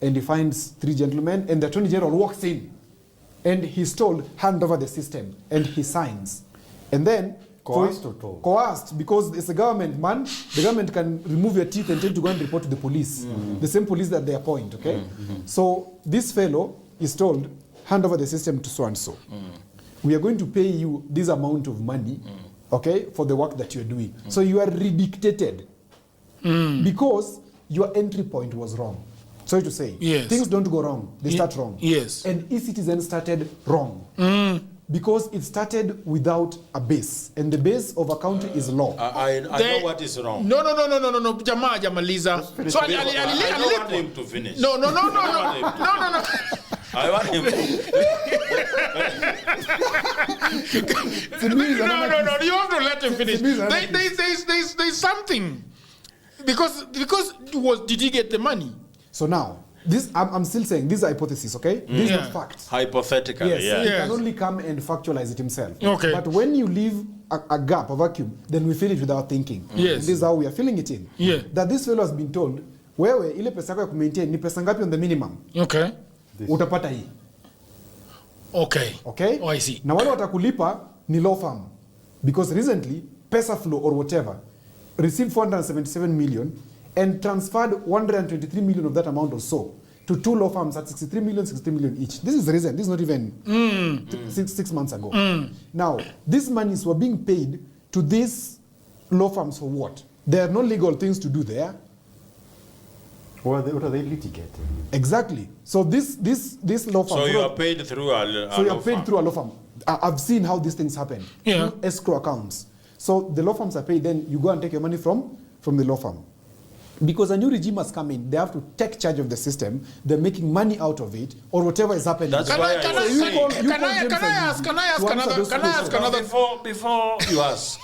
and he finds three gentlemen, and the Attorney General walks in, and he's told, hand over the system, and he signs. And then Coerced or told? Coerced, because it's a government man. The government can remove your teeth and tell you to go and report to the police. The same police that they appoint, okay? So this fellow is told, hand over the system to so and so. We are going to pay you this amount of money, okay, for the work that you're doing. So you are redictated because your entry point was wrong. Sorry to say, things don't go wrong, they start wrong. Yes. And e-citizen started wrong. Because it started without a base, and the base of a country is law. I know what is wrong. No, Jamaliza. So I want him to finish. No. I want him to. No, you have to let him finish. There's something. Because did he get the money? So now, this I'm still saying these are hypotheses, okay? These are facts. Hypothetically, yes. He can only come and factualize it himself. Okay. But when you leave a gap, a vacuum, then we fill it without thinking. Yes. And this is how we are filling it in. Yeah. That this fellow has been told, wewe ile pesa yako ya kumaintain ni pesa ngapi on the minimum? Okay. Utapata hii. Okay. Okay? Oh, I see. Na wale watakulipa ni law firm. Because recently, PesaFlow or whatever received 477 million and transferred 123 million of that amount or so to two law firms at 63 million each. This is recent. This is not even 6 months ago. Now, these monies were being paid to these law firms for what? There are no legal things to do there. What are they litigating? Exactly. So this law firm. So you are paid through a law firm. I've seen how these things happen. Yeah. Through escrow accounts. So the law firms are paid, then you go and take your money from the law firm. Because a new regime has come in, they have to take charge of the system. They're making money out of it, or whatever is happening. That's why I Can I ask another? Before you ask,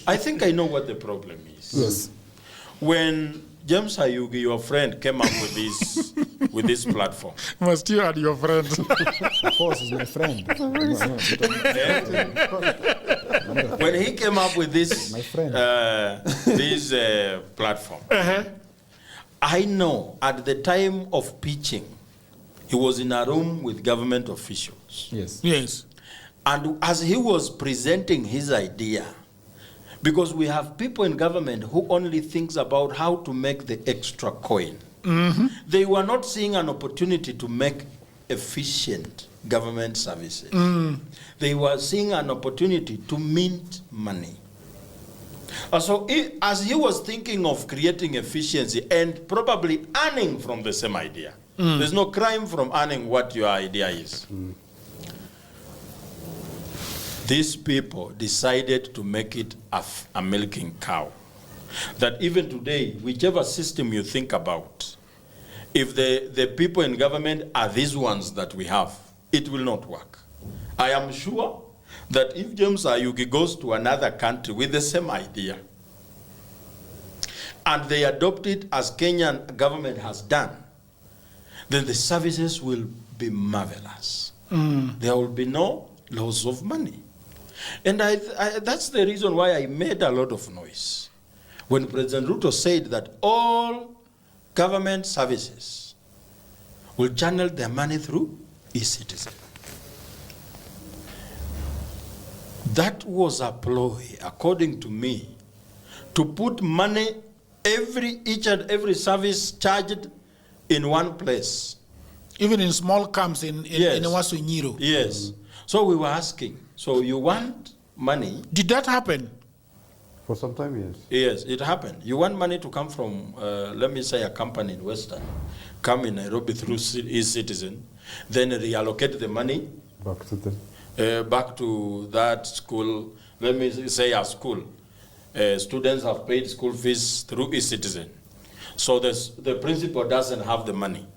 I think I know what the problem is. Yes. When James Ayugi, your friend, came up with this platform. Must you add your friend? Of course, he's my friend. When he came up with this, my friend. This platform, I know at the time of pitching, he was in a room with government officials. Yes. Yes. And as he was presenting his idea, because we have people in government who only thinks about how to make the extra coin. They were not seeing an opportunity to make efficient government services. They were seeing an opportunity to mint money. So as he was thinking of creating efficiency and probably earning from the same idea, there's no crime from earning what your idea is. These people decided to make it a milking cow. That even today, whichever system you think about, if the people in government are these ones that we have, it will not work. I am sure that if James Ayugi goes to another country with the same idea, and they adopt it as Kenyan government has done, then the services will be marvelous. There will be no loss of money. And that's the reason why I made a lot of noise when President Ruto said that all government services will channel their money through e-citizen. That was a ploy, according to me, to put money, each and every service charged in one place. Even in small camps in Wasunyiro. Yes. So we were asking, so you want money? Did that happen? For some time, yes. Yes, it happened. You want money to come from, let me say, a company in Western, come in Nairobi through e-citizen, then reallocate the money back to that school. Let me say a school. Students have paid school fees through e-citizen. So the principal doesn't have the money.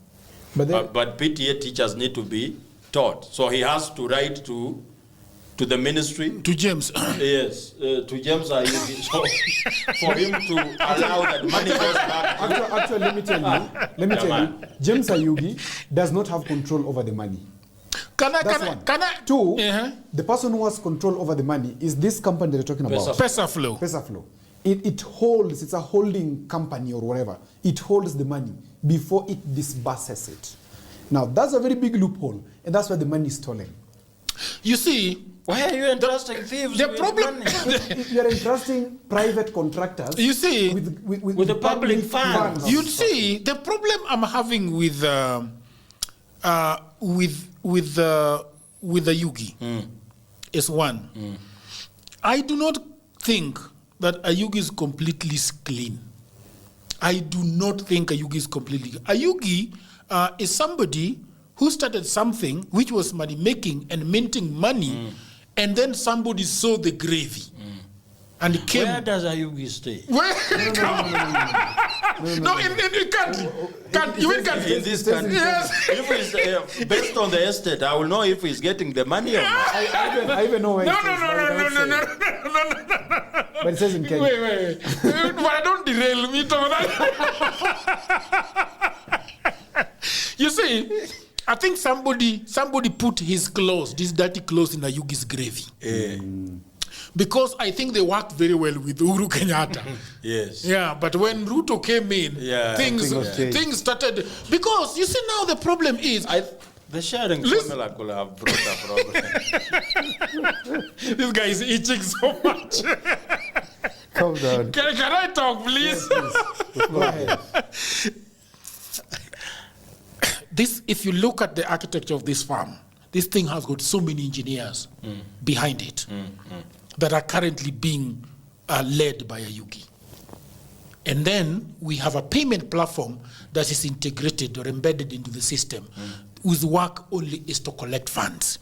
But PTA teachers need to be taught. So he has to write to the ministry. To James. Yes, to James Ayugi. So for him to allow that money goes back. Actually, let me tell you, James Ayugi does not have control over the money. Can I? Two, the person who has control over the money is this company that you're talking about. PesaFlow. It holds, it's a holding company or whatever. It holds the money before it disburses it. Now, that's a very big loophole, and that's why the money is stolen. You see, Why are you entrusting thieves The with problem, money? If you're entrusting private contractors you see, With the public funds. you see, the problem I'm having with the Yugi is one. I do not think that Ayugi is completely clean. I do not think Ayugi is completely clean. Ayugi is somebody who started something which was money making and minting money, and then somebody saw the gravy and came. Where does Ayugi stay? Where? No, in country. You in country? In this country. Yes. If he's, based on the estate, I will know if he's getting the money or not. I even know where No. it says, but it says in Kenya. Wait. But don't derail me, Tom. You see, I think somebody put his clothes, these dirty clothes, in Ayugi's gravy. Because I think they worked very well with Uhuru Kenyatta. Yes. Yeah, but when Ruto came in, things started. Because you see now the problem is the sharing formula could have brought a problem. This guy is itching so much. Calm down. Can I talk, please? Yes, go ahead. This, if you look at the architecture of this farm, this thing has got so many engineers behind it that are currently being led by Ayugi. And then we have a payment platform that is integrated or embedded into the system, whose work only is to collect funds.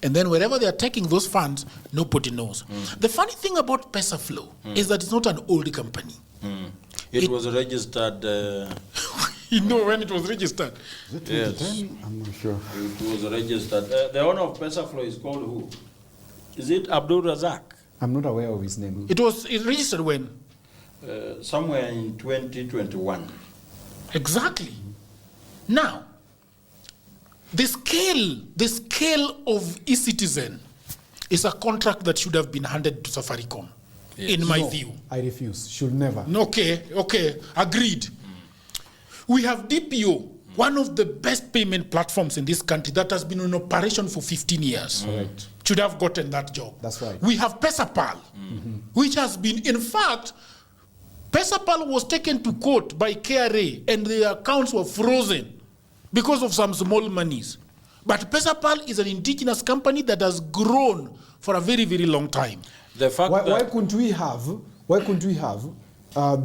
And then wherever they are taking those funds, nobody knows. The funny thing about PesaFlow is that it's not an old company. It was registered. You know when it was registered? Is it Yes. 2010? I'm not sure. It was registered. The owner of PesaFlow is called who? Is it Abdul Razak? I'm not aware of his name. It registered when? Somewhere in 2021. Exactly. Now, the scale of e-citizen is a contract that should have been handed to Safaricom, in my view. I refuse. Should never. Okay, agreed. We have DPO, one of the best payment platforms in this country that has been in operation for 15 years. Correct. Should have gotten that job. That's right. We have PesaPal, which has been, in fact, PesaPal was taken to court by KRA and the accounts were frozen because of some small monies. But PesaPal is an indigenous company that has grown for a very, very long time. The fact Why couldn't we have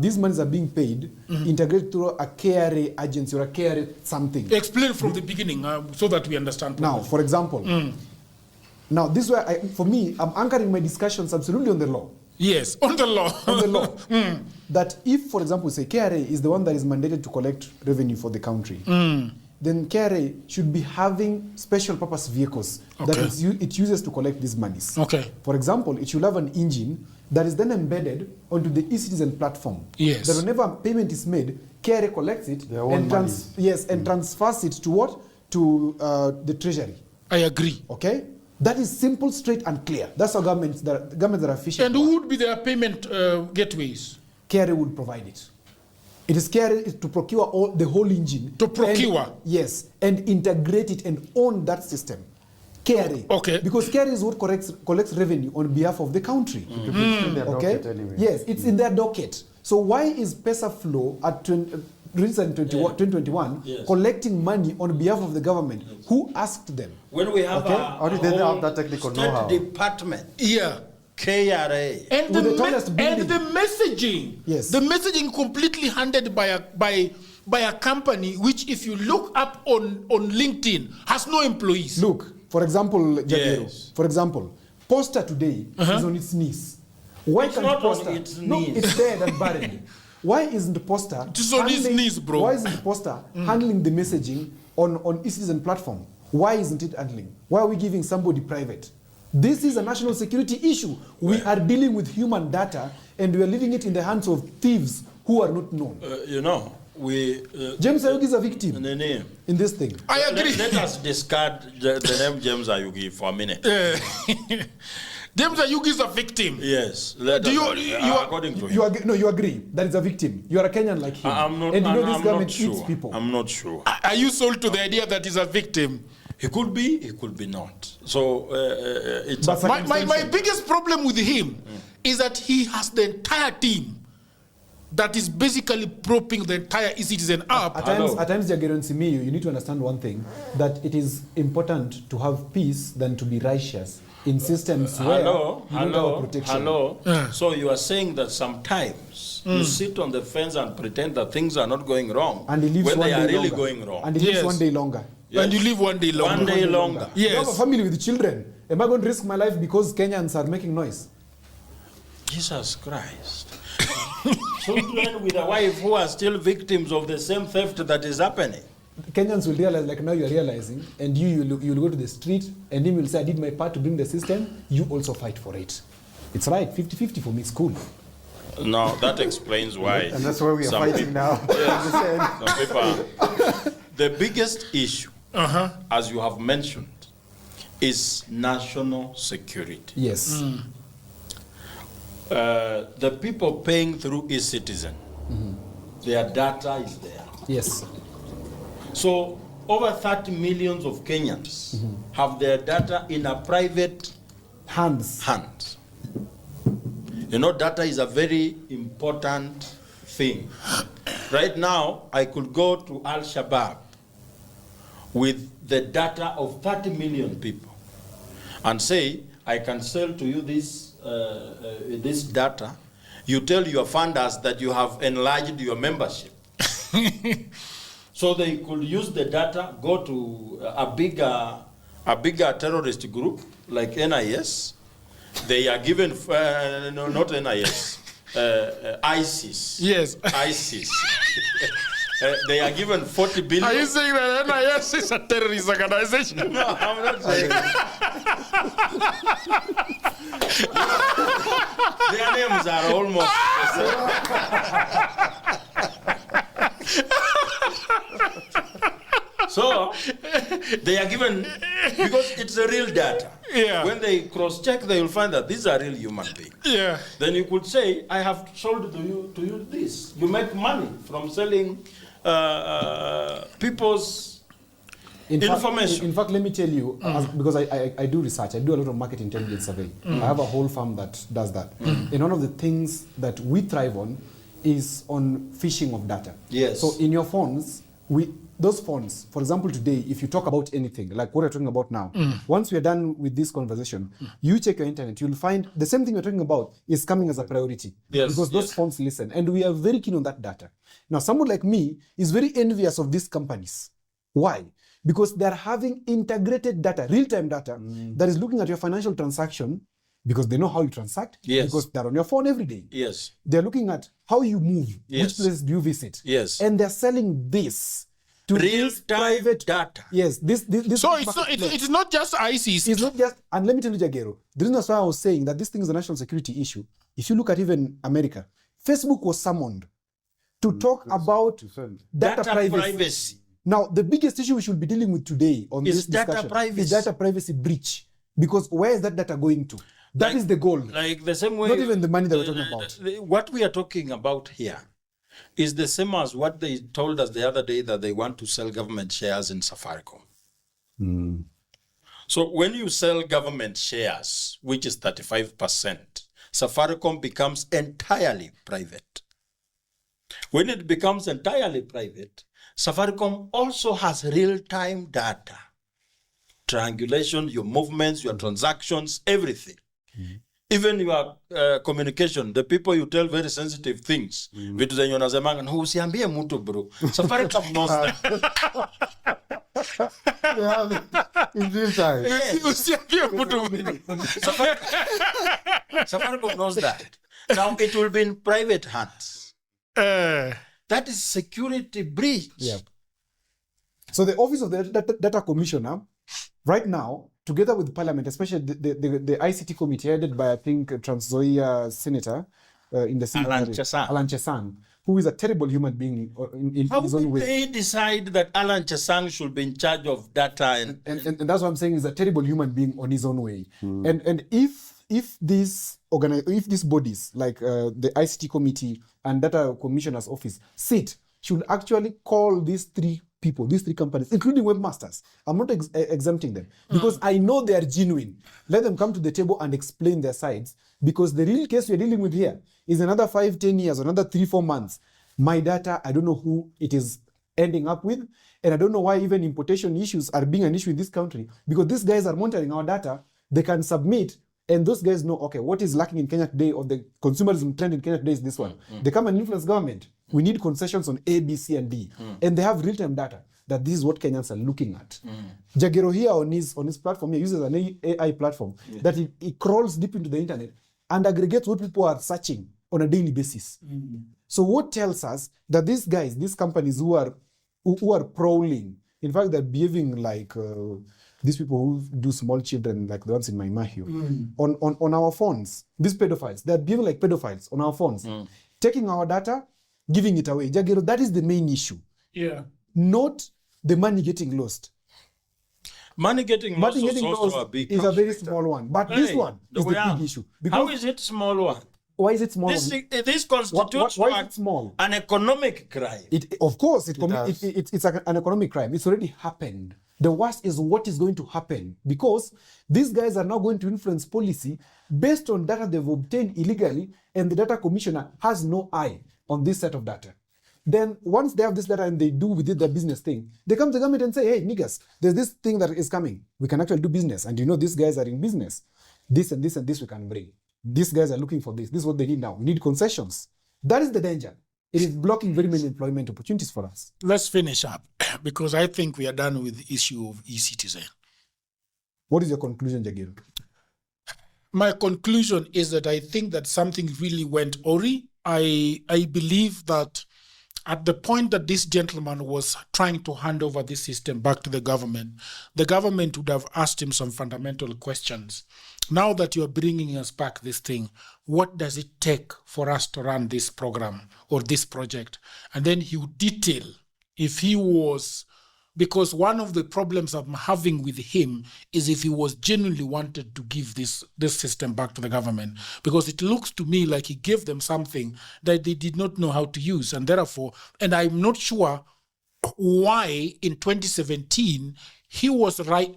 these monies are being paid integrated through a KRA agency or a KRA something? Explain from the beginning so that we understand properly. Now, for example, now this way, for me, I'm anchoring my discussions absolutely on the law. Yes, on the law. On the law. That if, for example, say KRA is the one that is mandated to collect revenue for the country, then KRA should be having special purpose vehicles that it uses to collect these monies. Okay. For example, it should have an engine that is then embedded onto the e-citizen platform. Yes. That whenever a payment is made, KRA collects it Their own and transfers it to what? To the treasury. I agree. Okay? That is simple, straight, and clear. That's how governments that are efficient. And who would be their payment gateways? KRA would provide it. It is KRA to procure the whole engine. To procure? Yes, and integrate it and own that system. KRA. Okay. Because KRA is what collects revenue on behalf of the country. It's in their Okay? docket anyway. Yes, it's in their docket. So why is PesaFlow at registered in 2021 collecting money on behalf of the government? Who asked them? when we have How did they have that technical State know-how? Department, Yeah. KRA. And With the tallest building. the messaging. Yes. The messaging completely handled by a company which, if you look up on LinkedIn, has no employees. Look, for example, Javier, Yes. for example, Posta today is on its knees. Why It's can't not on Posta? its No, knees. it's dead and buried. Why isn't Posta? It is on its knees, bro. Why isn't Posta handling the messaging on e-citizen platform? Why isn't it handling? Why are we giving somebody private? This is a national security issue. We are dealing with human data, and we are leaving it in the hands of thieves who are not known. James Ayugi is a victim in this thing. I agree. Let us discard the name James Ayugi for a minute. James Ayugi is a victim. Yes. According to him. You agree that it's a victim. You are a Kenyan like him. I'm not, and you know I'm this not government sure. eats people. I'm not sure. Are you sold to the idea that he's a victim? He could be not. So it's But My biggest problem with him is that he has the entire team that is basically propping the entire e-citizen up. At times, Jagero and Simiyu, you need to understand one thing, that it is important to have peace than to be righteous in systems where you don't have protection. So you are saying that sometimes you sit on the fence and pretend that things are not going wrong And he lives when one they day are really longer. going wrong. And he lives one day longer. And you live one day longer. One day longer. You have a Yes. family with children. Am I going to risk my life because Kenyans are making noise? Jesus Christ. Children with a wife who are still victims of the same theft that is happening. Kenyans will realize, like now you are realizing, and you'll go to the street, and him will say, I did my part to bring the system, you also fight for it. It's right, 50-50 for me, it's cool. No, that explains why. And that's why we are some fighting people- now. Yes, some people. The biggest issue, as you have mentioned, is national security. Yes. The people paying through e-citizen, their data is there. Yes. So over 30 millions of Kenyans have their data in a private Hands. hand. You know, data is a very important thing. Right now, I could go to Al-Shabaab with the data of 30 million people and say, I can sell to you this data. You tell your funders that you have enlarged your membership. So they could use the data, go to a bigger terrorist group like NIS. They are given, no, not NIS, ISIS. Yes. ISIS. They are given 40 billion. Are you saying that NIS is a terrorist organization? No, I'm not saying their names are almost the same. So they are given, because it's the real data. Yeah. When they cross-check, they will find that these are real human beings. Yeah. Then you could say, I have sold to you this. You make money from selling people's information. In fact, let me tell you, because I do research, I do a lot of market intelligence survey. I have a whole firm that does that. And one of the things that we thrive on is on phishing of data. Yes. So in your phones, those phones, for example, today, if you talk about anything, like what we're talking about now, once we're done with this conversation, you check your internet, you'll find the same thing we're talking about is coming as a priority. Yes, because those phones listen. And we are very keen on that data. Now, someone like me is very envious of these companies. Why? Because they're having integrated data, real-time data, that is looking at your financial transaction, because they know how you transact, Yes. because they're on your phone every day. Yes. They're looking at how you move, Yes. which place do you visit. Yes. And they're selling this to this Real-time private data. Yes, this So it's not just ISIS. it's not just, and let me tell you, Jagero, the reason that's why I was saying that this thing is a national security issue. If you look at even America, Facebook was summoned to talk about data privacy. Now, the biggest issue we should be dealing with today on Is this data discussion privacy. is data privacy breach. Because where is that data going to? That Like- is the goal. Like the same way. Not even the money that we're talking about. What we are talking about here is the same as what they told us the other day, that they want to sell government shares in Safaricom. So when you sell government shares, which is 35%, Safaricom becomes entirely private. When it becomes entirely private, Safaricom also has real-time data. Triangulation, your movements, your transactions, everything. Even your communication, the people you tell very sensitive things. Vitu zenye unasemanga, "No, usiambie mtu bro." Safaricom knows that. In real time. Safaricom knows that. Now it will be in private hands. That is security breach. Yeah. So the Office of the Data Commissioner, right now, together with Parliament, especially the ICT committee headed by, I think, Trans Nzoia Senator in the Senate, Alan Chesang, who is a terrible human being in How his own did way. they decide that Alan Chesang should be in charge of data? And that's what I'm saying, is a terrible human being on his own way. And if these bodies like the ICT committee and Data Commissioner's office should actually call these three people, these 3 companies, including webmasters, I'm not exempting them because I know they are genuine. Let them come to the table and explain their sides, because the real case we're dealing with here is another 5, 10 years, another 3, 4 months. My data, I don't know who it is ending up with, and I don't know why even importation issues are being an issue in this country, because these guys are monitoring our data. They can submit, and those guys know, okay, what is lacking in Kenya today, or the consumerism trend in Kenya today is this one. They come and influence government. We need concessions on A, B, C, and D. And they have real-time data that this is what Kenyans are looking at. Jagero here on his platform, he uses an AI platform that it crawls deep into the internet and aggregates what people are searching on a daily basis. So what tells us that these guys, these companies who are prowling, in fact, they're behaving like these people who do small children, like the ones in my Mahio, on our phones. These pedophiles, they're behaving like pedophiles on our phones, taking our data, giving it away. Jagero, that is the main issue. Yeah. Not the money getting lost. Money getting lost is also a big is a very small one. But this one is the big issue. How is it small one? Why is it small? This constitutes why is it small? An economic crime. Of course, it's an economic crime. It's already happened. The worst is what is going to happen, because these guys are now going to influence policy based on data they've obtained illegally, and the data commissioner has no eye on this set of data. Then once they have this data and they do with it their business thing, they come to the government and say, hey, niggas, there's this thing that is coming. We can actually do business. And these guys are in business. This and this and this we can bring. These guys are looking for this. This is what they need now. We need concessions. That is the danger. It is blocking very many employment opportunities for us. Let's finish up, because I think we are done with the issue of e-citizen. What is your conclusion, Jagir? My conclusion is that I think that something really went awry. I believe that at the point that this gentleman was trying to hand over this system back to the government would have asked him some fundamental questions. Now that you're bringing us back this thing, what does it take for us to run this program or this project? And then he would detail if he was, because one of the problems I'm having with him is if he was genuinely wanted to give this system back to the government, because it looks to me like he gave them something that they did not know how to use. And therefore, and I'm not sure why in 2017 he was right.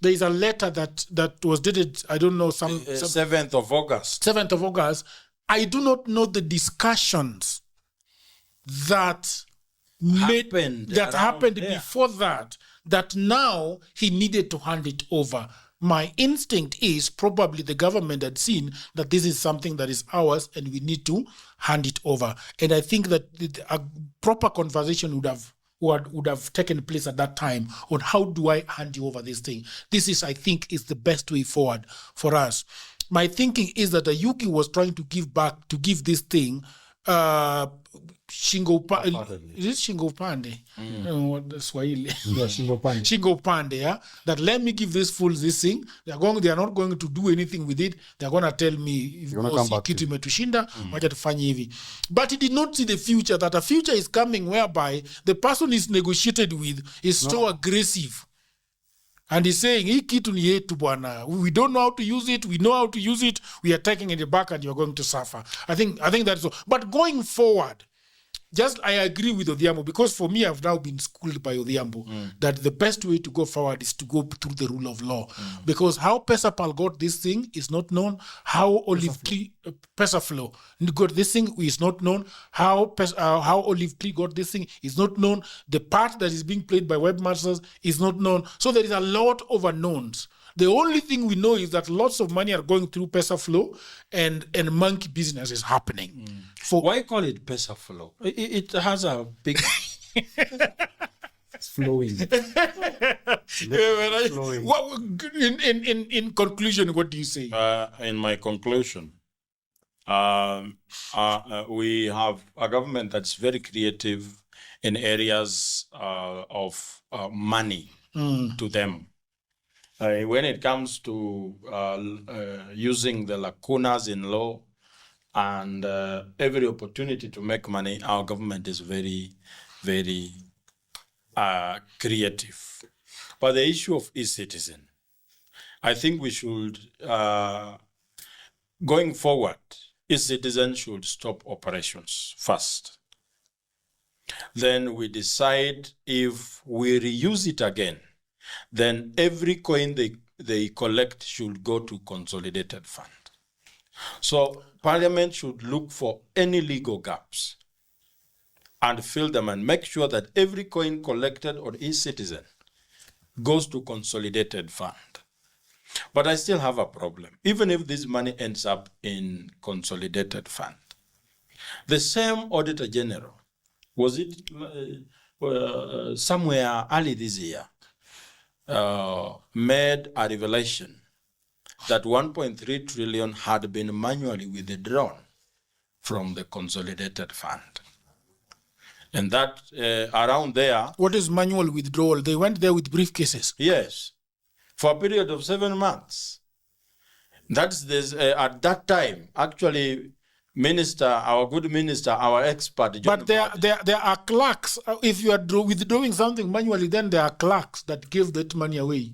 There is a letter that was dated, I don't know, some 7th of August. 7th of August. I do not know the discussions that happened before that now he needed to hand it over. My instinct is probably the government had seen that this is something that is ours and we need to hand it over. And I think that a proper conversation would have taken place at that time on how do I hand you over this thing. This is, I think, is the best way forward for us. My thinking is that the Yuki was trying to give this thing Shingo Pande. Is it Shingo Pande? What the Swahili? Yeah, Shingo Pande. Shingo Pande, yeah. That let me give this fools this thing. They are not going to do anything with it. They're going to tell me kitu imetushinda, wacha tufanye hivi. But he did not see the future, that a future is coming whereby the person is negotiated with is so aggressive. And he's saying, hii kitu ni yetu bwana. We don't know how to use it. We know how to use it. We are taking it back and you're going to suffer. I think that's so. But going forward, I agree with Odhiambo, because for me, I've now been schooled by Odhiambo that the best way to go forward is to go through the rule of law. Because how Pesapal got this thing is not known. How Olive Tree, Pesaflow got this thing is not known. How Olive Tree got this thing is not known. The part that is being played by webmasters is not known. So there is a lot of unknowns. The only thing we know is that lots of money are going through Pesaflow and monkey business is happening. Why call it Pesaflow? It has a big... It's flowing. In conclusion, what do you say? In my conclusion, we have a government that's very creative in areas of money to them. When it comes to using the lacunas in law and every opportunity to make money, our government is very, very creative. But the issue of e-citizen, I think we should, going forward, e-citizen should stop operations first. Then we decide if we reuse it again, then every coin they collect should go to consolidated fund. So Parliament should look for any legal gaps and fill them and make sure that every coin collected on each citizen goes to consolidated fund. But I still have a problem. Even if this money ends up in consolidated fund, the same Auditor General, was it somewhere early this year, made a revelation that 1.3 trillion had been manually withdrawn from the consolidated fund. And that around there... What is manual withdrawal? They went there with briefcases. Yes, for a period of 7 months. That's this, at that time, actually, our good minister, our expert... But there are clerks. If you are withdrawing something manually, then there are clerks that give that money away.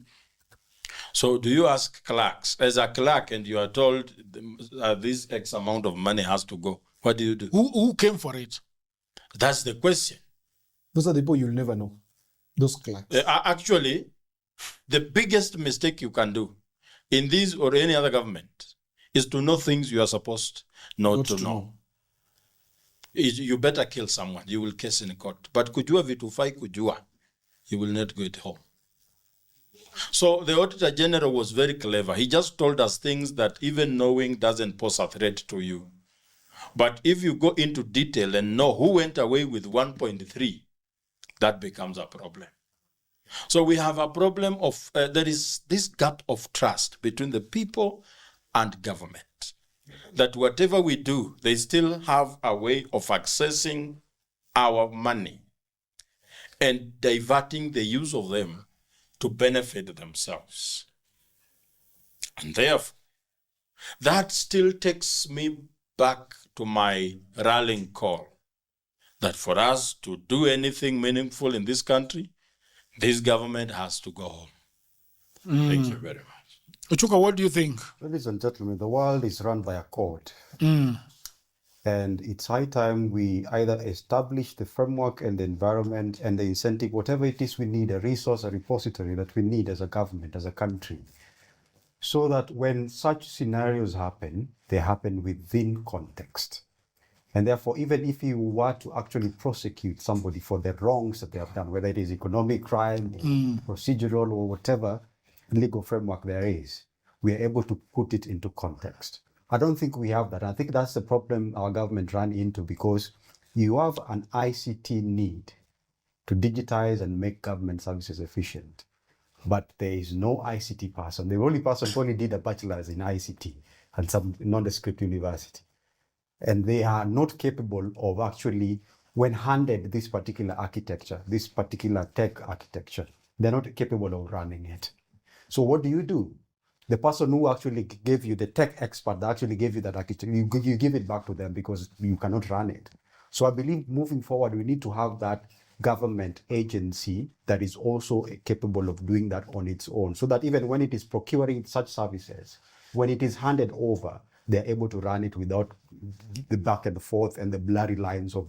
So do you ask clerks, as a clerk, and you are told this X amount of money has to go, what do you do? Who came for it? That's the question. Those are the people you'll never know. Those clerks. Actually, the biggest mistake you can do in this or any other government is to know things you are supposed not to know. You better kill someone. You will case in court. But kujua vitufai kujua, you will not go it home. So the Auditor General was very clever. He just told us things that even knowing doesn't pose a threat to you. But if you go into detail and know who went away with 1.3, that becomes a problem. So we have a problem of, there is this gap of trust between the people and government. That whatever we do, they still have a way of accessing our money and diverting the use of them to benefit themselves. And therefore, that still takes me back to my rallying call that for us to do anything meaningful in this country, this government has to go home. Thank you very much. Uchuka, what do you think? Ladies and gentlemen, the world is run by a court. And it's high time we either establish the framework and the environment and the incentive, whatever it is we need, a resource, a repository that we need as a government, as a country, so that when such scenarios happen, they happen within context. And therefore, even if you were to actually prosecute somebody for the wrongs that they have done, whether it is economic crime, procedural, or whatever legal framework there is, we are able to put it into context. I don't think we have that. I think that's the problem our government ran into, because you have an ICT need to digitize and make government services efficient. But there is no ICT person. The only person who only did a bachelor's in ICT and some nondescript university. And they are not capable of actually, when handed this particular architecture, this particular tech architecture, they're not capable of running it. So what do? The person who actually gave you, the tech expert that actually gave you that architecture, you give it back to them because you cannot run it. So I believe moving forward, we need to have that government agency that is also capable of doing that on its own, so that even when it is procuring such services, when it is handed over, they're able to run it without the back and forth and the blurry lines of